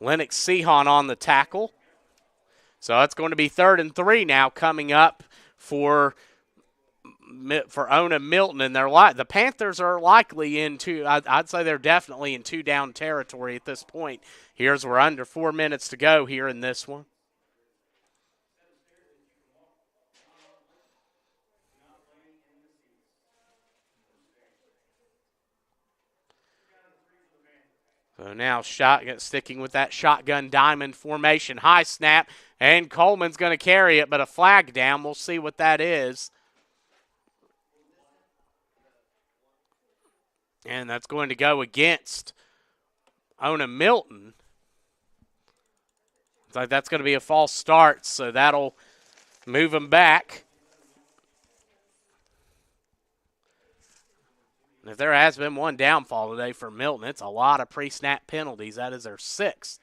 Lennox Sehon on the tackle. So it's going to be 3rd and 3 now coming up for Ona-Milton, and the Panthers are likely in I'd say they're definitely in 2-down territory at this point. We're under 4 minutes to go here in this one. So now sticking with that shotgun diamond formation. High snap, and Coleman's going to carry it, but a flag down. We'll see what that is. And that's going to go against Ona-Milton. It's like that's going to be a false start, so that'll move them back. And if there has been one downfall today for Milton, it's a lot of pre-snap penalties. That is their 6th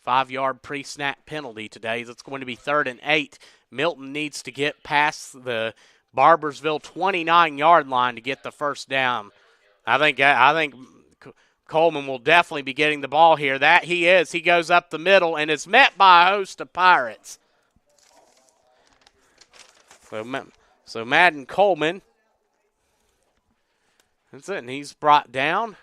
5-yard pre-snap penalty today. It's going to be 3rd and 8. Milton needs to get past the Barboursville 29-yard line to get the first down. I think Coleman will definitely be getting the ball here. That he is. He goes up the middle and is met by a host of Pirates. So Madden Coleman. That's it, and he's brought down.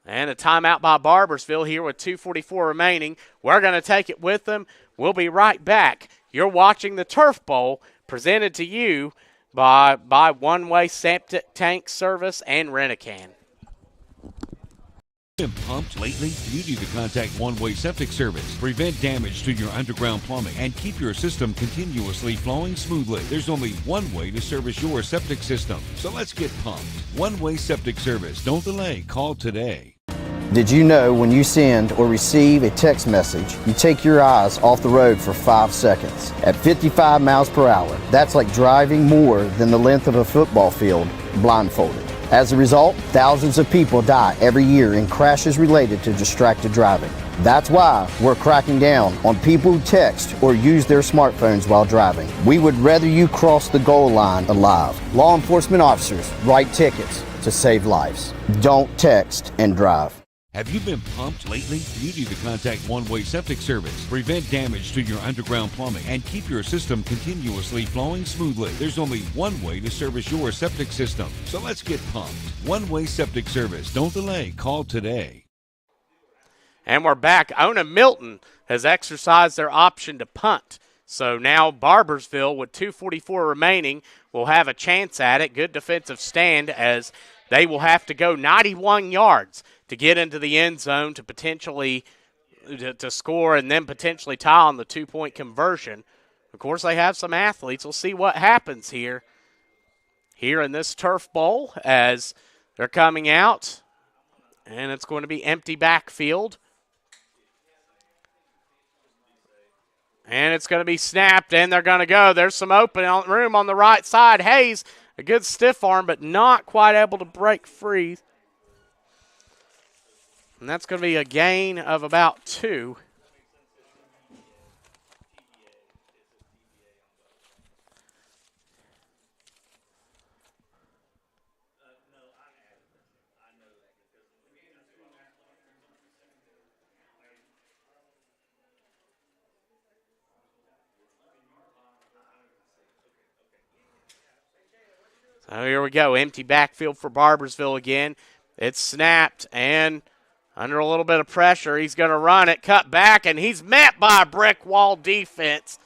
And a timeout by Barboursville here with 2:44 remaining. We're going to take it with them. We'll be right back. You're watching the Turf Bowl presented to you by One-Way Septic Tank Service and RENT-A-KANN. Been pumped lately? You need to contact One-Way Septic Service. Prevent damage to your underground plumbing and keep your system continuously flowing smoothly. There's only one way to service your septic system. So let's get pumped. One-Way Septic Service. Don't delay. Call today. Did you know when you send or receive a text message, you take your eyes off the road for 5 seconds? At 55 miles per hour, that's like driving more than the length of a football field blindfolded. As a result, thousands of people die every year in crashes related to distracted driving. That's why we're cracking down on people who text or use their smartphones while driving. We would rather you cross the goal line alive. Law enforcement officers write tickets to save lives. Don't text and drive. Have you been pumped lately? You need to contact One-Way Septic Service. Prevent damage to your underground plumbing and keep your system continuously flowing smoothly. There's only one way to service your septic system. So let's get pumped. One-Way Septic Service. Don't delay. Call today. And we're back. Ona-Milton has exercised their option to punt. So now Barboursville, with 2:44 remaining, will have a chance at it. Good defensive stand, as they will have to go 91 yards to get into the end zone to potentially to score and then potentially tie on the 2-point conversion. Of course, they have some athletes. We'll see what happens here in this Turf Bowl as they're coming out. And it's going to be empty backfield. And it's going to be snapped, and they're going to go. There's some open room on the right side. Hayes, a good stiff arm, but not quite able to break free. And that's going to be a gain of about 2. So here we go. Empty backfield for Barboursville again. It's snapped, and under a little bit of pressure, he's going to run it, cut back, and he's met by a brick wall defense.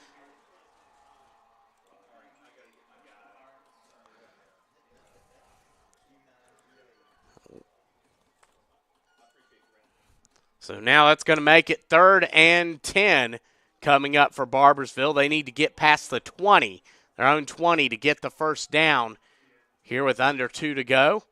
So now that's going to make it 3rd and 10 coming up for Barboursville. They need to get past the 20, their own 20, to get the first down here with under 2 to go.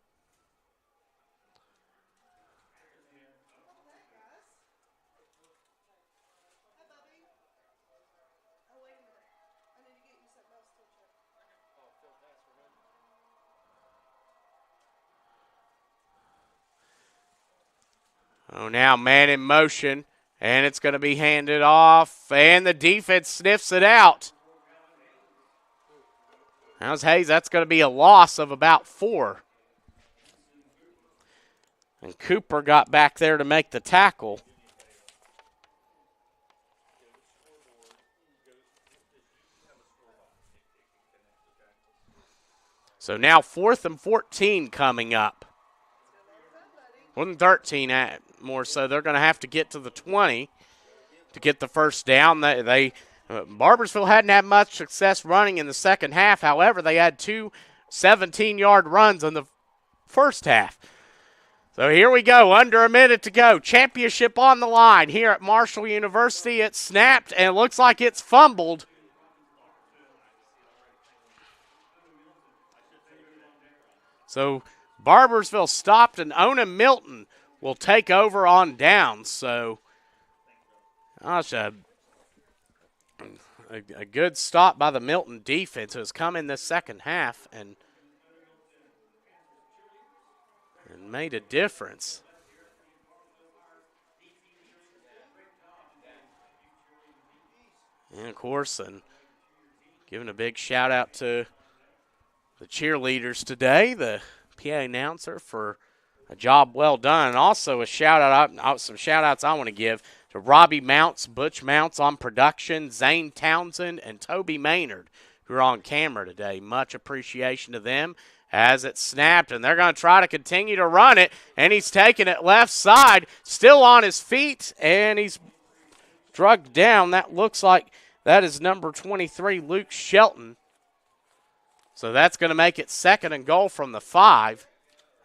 Oh, now man in motion, and it's going to be handed off, and the defense sniffs it out. How's Hayes? That's going to be a loss of about 4. And Cooper got back there to make the tackle. So now 4th and 14 coming up. 1 and 13 more so. They're going to have to get to the 20 to get the first down. Barboursville hadn't had much success running in the second half. However, they had 2 17-yard runs in the first half. So here we go, under a minute to go. Championship on the line here at Marshall University. It's snapped, and it looks like it's fumbled. So Barboursville stopped, and Ona-Milton will take over on downs. So gosh, a good stop by the Milton defense, who has come in this second half and made a difference. And of course, and giving a big shout out to the cheerleaders today, the PA announcer, for a job well done. And also a shout out, some shout outs I want to give to Robbie Mounts, Butch Mounts on production, Zane Townsend, and Toby Maynard, who who are on camera today. Much appreciation to them as it snapped, and they're going to try to continue to run it, and he's taking it left side, still on his feet, and he's drugged down. That looks like that is number 23, Luke Shelton. So that's going to make it 2nd and goal from the 5.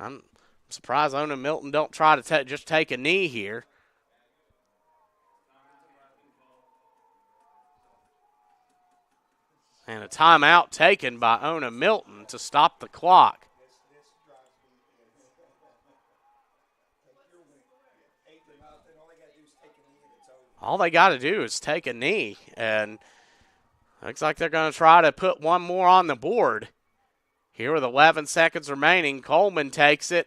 I'm surprised Ona-Milton don't try to just take a knee here. And a timeout taken by Ona-Milton to stop the clock. All they got to do is take a knee, and looks like they're going to try to put one more on the board. Here with 11 seconds remaining, Coleman takes it,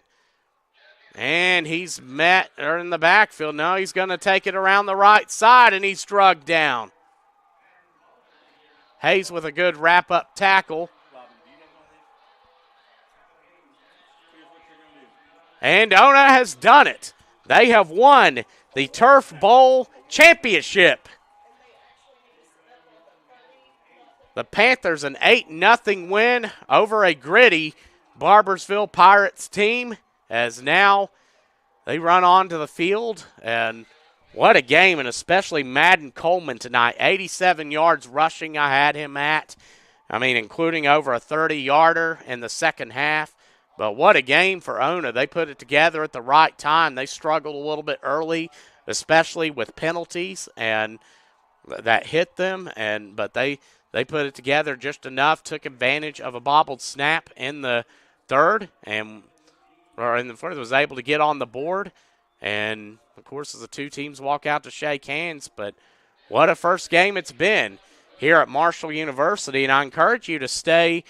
and he's met in the backfield. No, he's going to take it around the right side, and he's drugged down. Hayes with a good wrap-up tackle. And Ona has done it. They have won the Turf Bowl championship. The Panthers an 8-0 win over a gritty Barboursville Pirates team, as now they run onto the field. And what a game, and especially Madden Coleman tonight. 87 yards rushing I had him at. I mean, including over a 30-yarder in the second half. But what a game for Ona. They put it together at the right time. They struggled a little bit early, especially with penalties, and that hit them. But they put it together just enough, took advantage of a bobbled snap in the third, or in the fourth, was able to get on the board. And, of course, as the two teams walk out to shake hands, but what a first game it's been here at Marshall University. And I encourage you to stay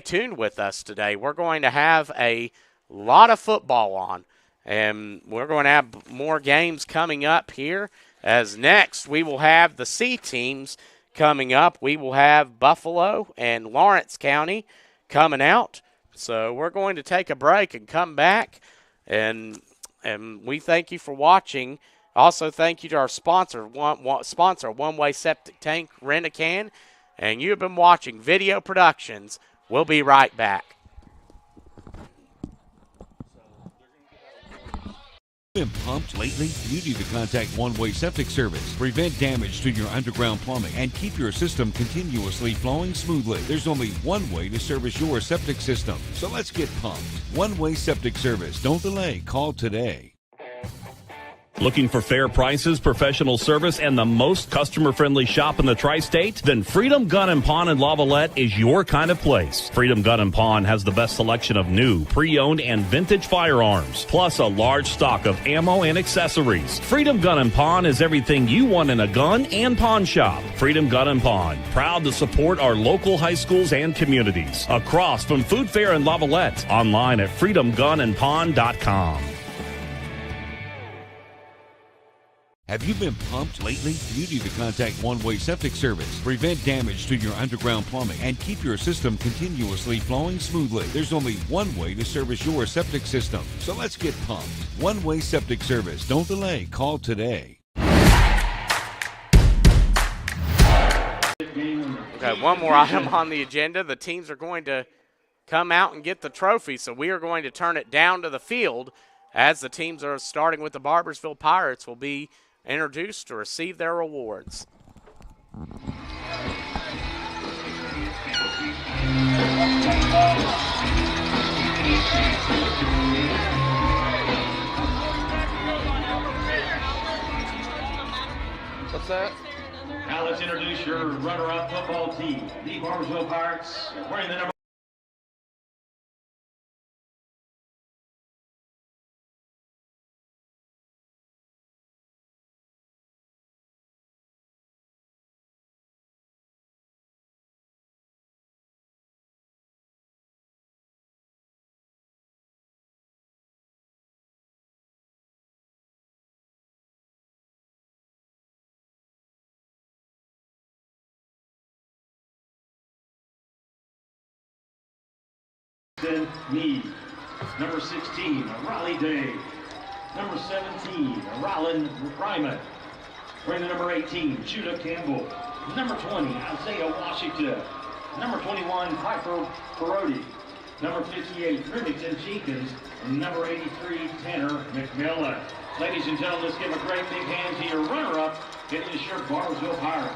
tuned with us today. We're going to have a lot of football on, and we're going to have more games coming up here, as next we will have the C teams coming up. We will have Buffalo and Lawrence County coming out. So we're going to take a break and come back, and we thank you for watching. Also, thank you to our sponsor, One Way Septic Tank, RENT-A-KANN, and you have been watching Video Productions. We'll be right back. Been pumped lately? You need to contact One Way Septic Service. Prevent damage to your underground plumbing and keep your system continuously flowing smoothly. There's only one way to service your septic system. So let's get pumped. One Way Septic Service. Don't delay. Call today. Looking for fair prices, professional service, and the most customer-friendly shop in the tri-state? Then Freedom Gun & Pawn in Lavalette is your kind of place. Freedom Gun & Pawn has the best selection of new, pre-owned, and vintage firearms, plus a large stock of ammo and accessories. Freedom Gun & Pawn is everything you want in a gun and pawn shop. Freedom Gun & Pawn, proud to support our local high schools and communities. Across from Food Fair in Lavalette, online at freedomgunandpawn.com. Have you been pumped lately? You need to contact One Way Septic Service. Prevent damage to your underground plumbing and keep your system continuously flowing smoothly. There's only one way to service your septic system. So let's get pumped. One Way Septic Service. Don't delay. Call today. Okay, one more item on the agenda. The teams are going to come out and get the trophy, so we are going to turn it down to the field as the teams are starting with the Barboursville Pirates will be introduced to receive their rewards. What's that? Now let's introduce your runner-up football team, the Barboursville Pirates, wearing the number. Mead. Number 16, Raleigh Day. Number 17, Ryland Ryman. Wearing the number 18, Judah Campbell. Number 20, Isaiah Washington. Number 21, Piper Perotti. Number 58, Remington Jenkins. And number 83, Tanner McMillan. Ladies and gentlemen, let's give a great big hand to your runner-up. It is your Barboursville Pirates.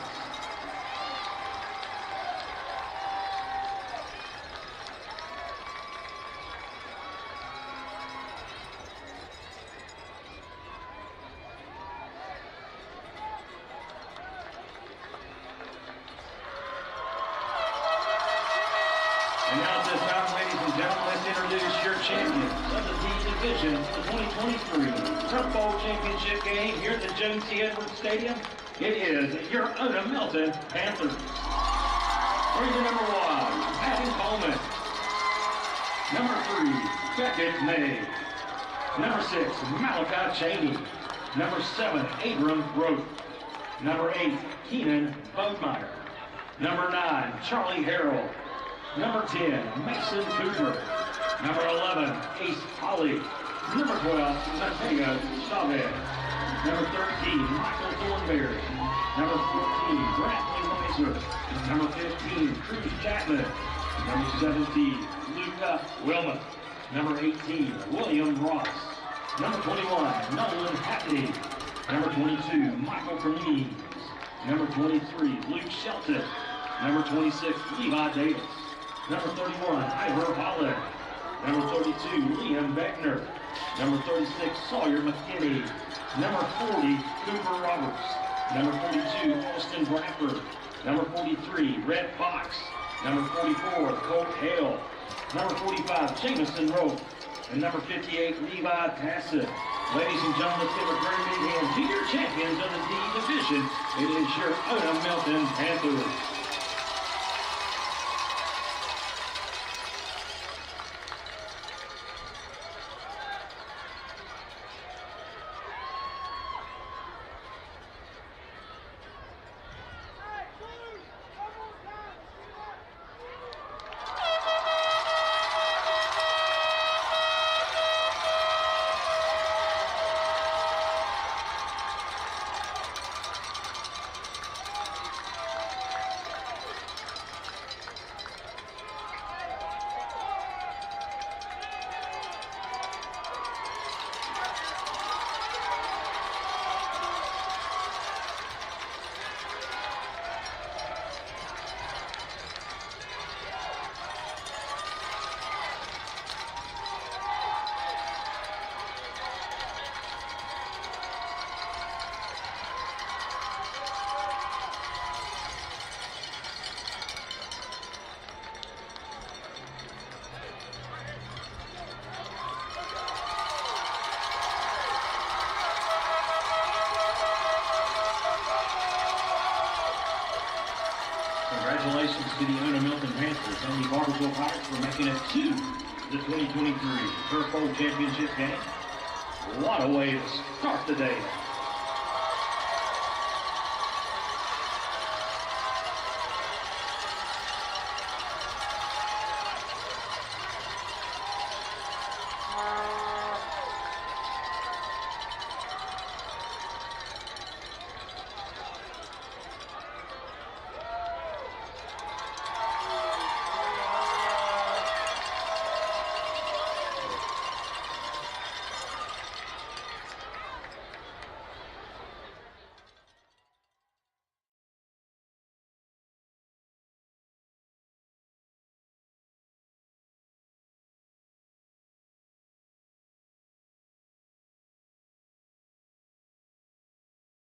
And now at this time, ladies and gentlemen, let's introduce your champions of the D Division, the 2023 Turf Bowl Championship game here at the Jones C. Edwards Stadium. It is your Ona-Milton Panthers. Ranger number 1, Patton Coleman. Number 3, Beckett May. Number 6, Malachi Cheney. Number 7, Abram Roth. Number 8, Keenan Bodmeyer. Number 9, Charlie Harrell. Number 10, Mason Cooper. Number 11, Ace Holly. Number 12, Mateo Chavez. Number 13, Michael Thornberry. Number 14, Bradley Weiser. Number 15, Cruz Chapman. Number 17, Luca Wilmot. Number 18, William Ross. Number 21, Nolan Hackney. Number 22, Michael Pernice. Number 23, Luke Shelton. Number 26, Levi Davis. Number 31, Ivor Holland. Number 32, Liam Beckner. Number 36, Sawyer McKinney. Number 40, Cooper Roberts. Number 42, Austin Bradford. Number 43, Red Fox. Number 44, Colt Hale. Number 45, Jameson Rowe. And number 58, Levi Tassett. Ladies and gentlemen, let's give a great big hand to your champions of the D Division. It is your Ona-Milton Panthers. Congratulations to the Ona-Milton Panthers and the Barboursville Pirates for making it to the 2023 Turf Bowl Championship game. What a way to start the day.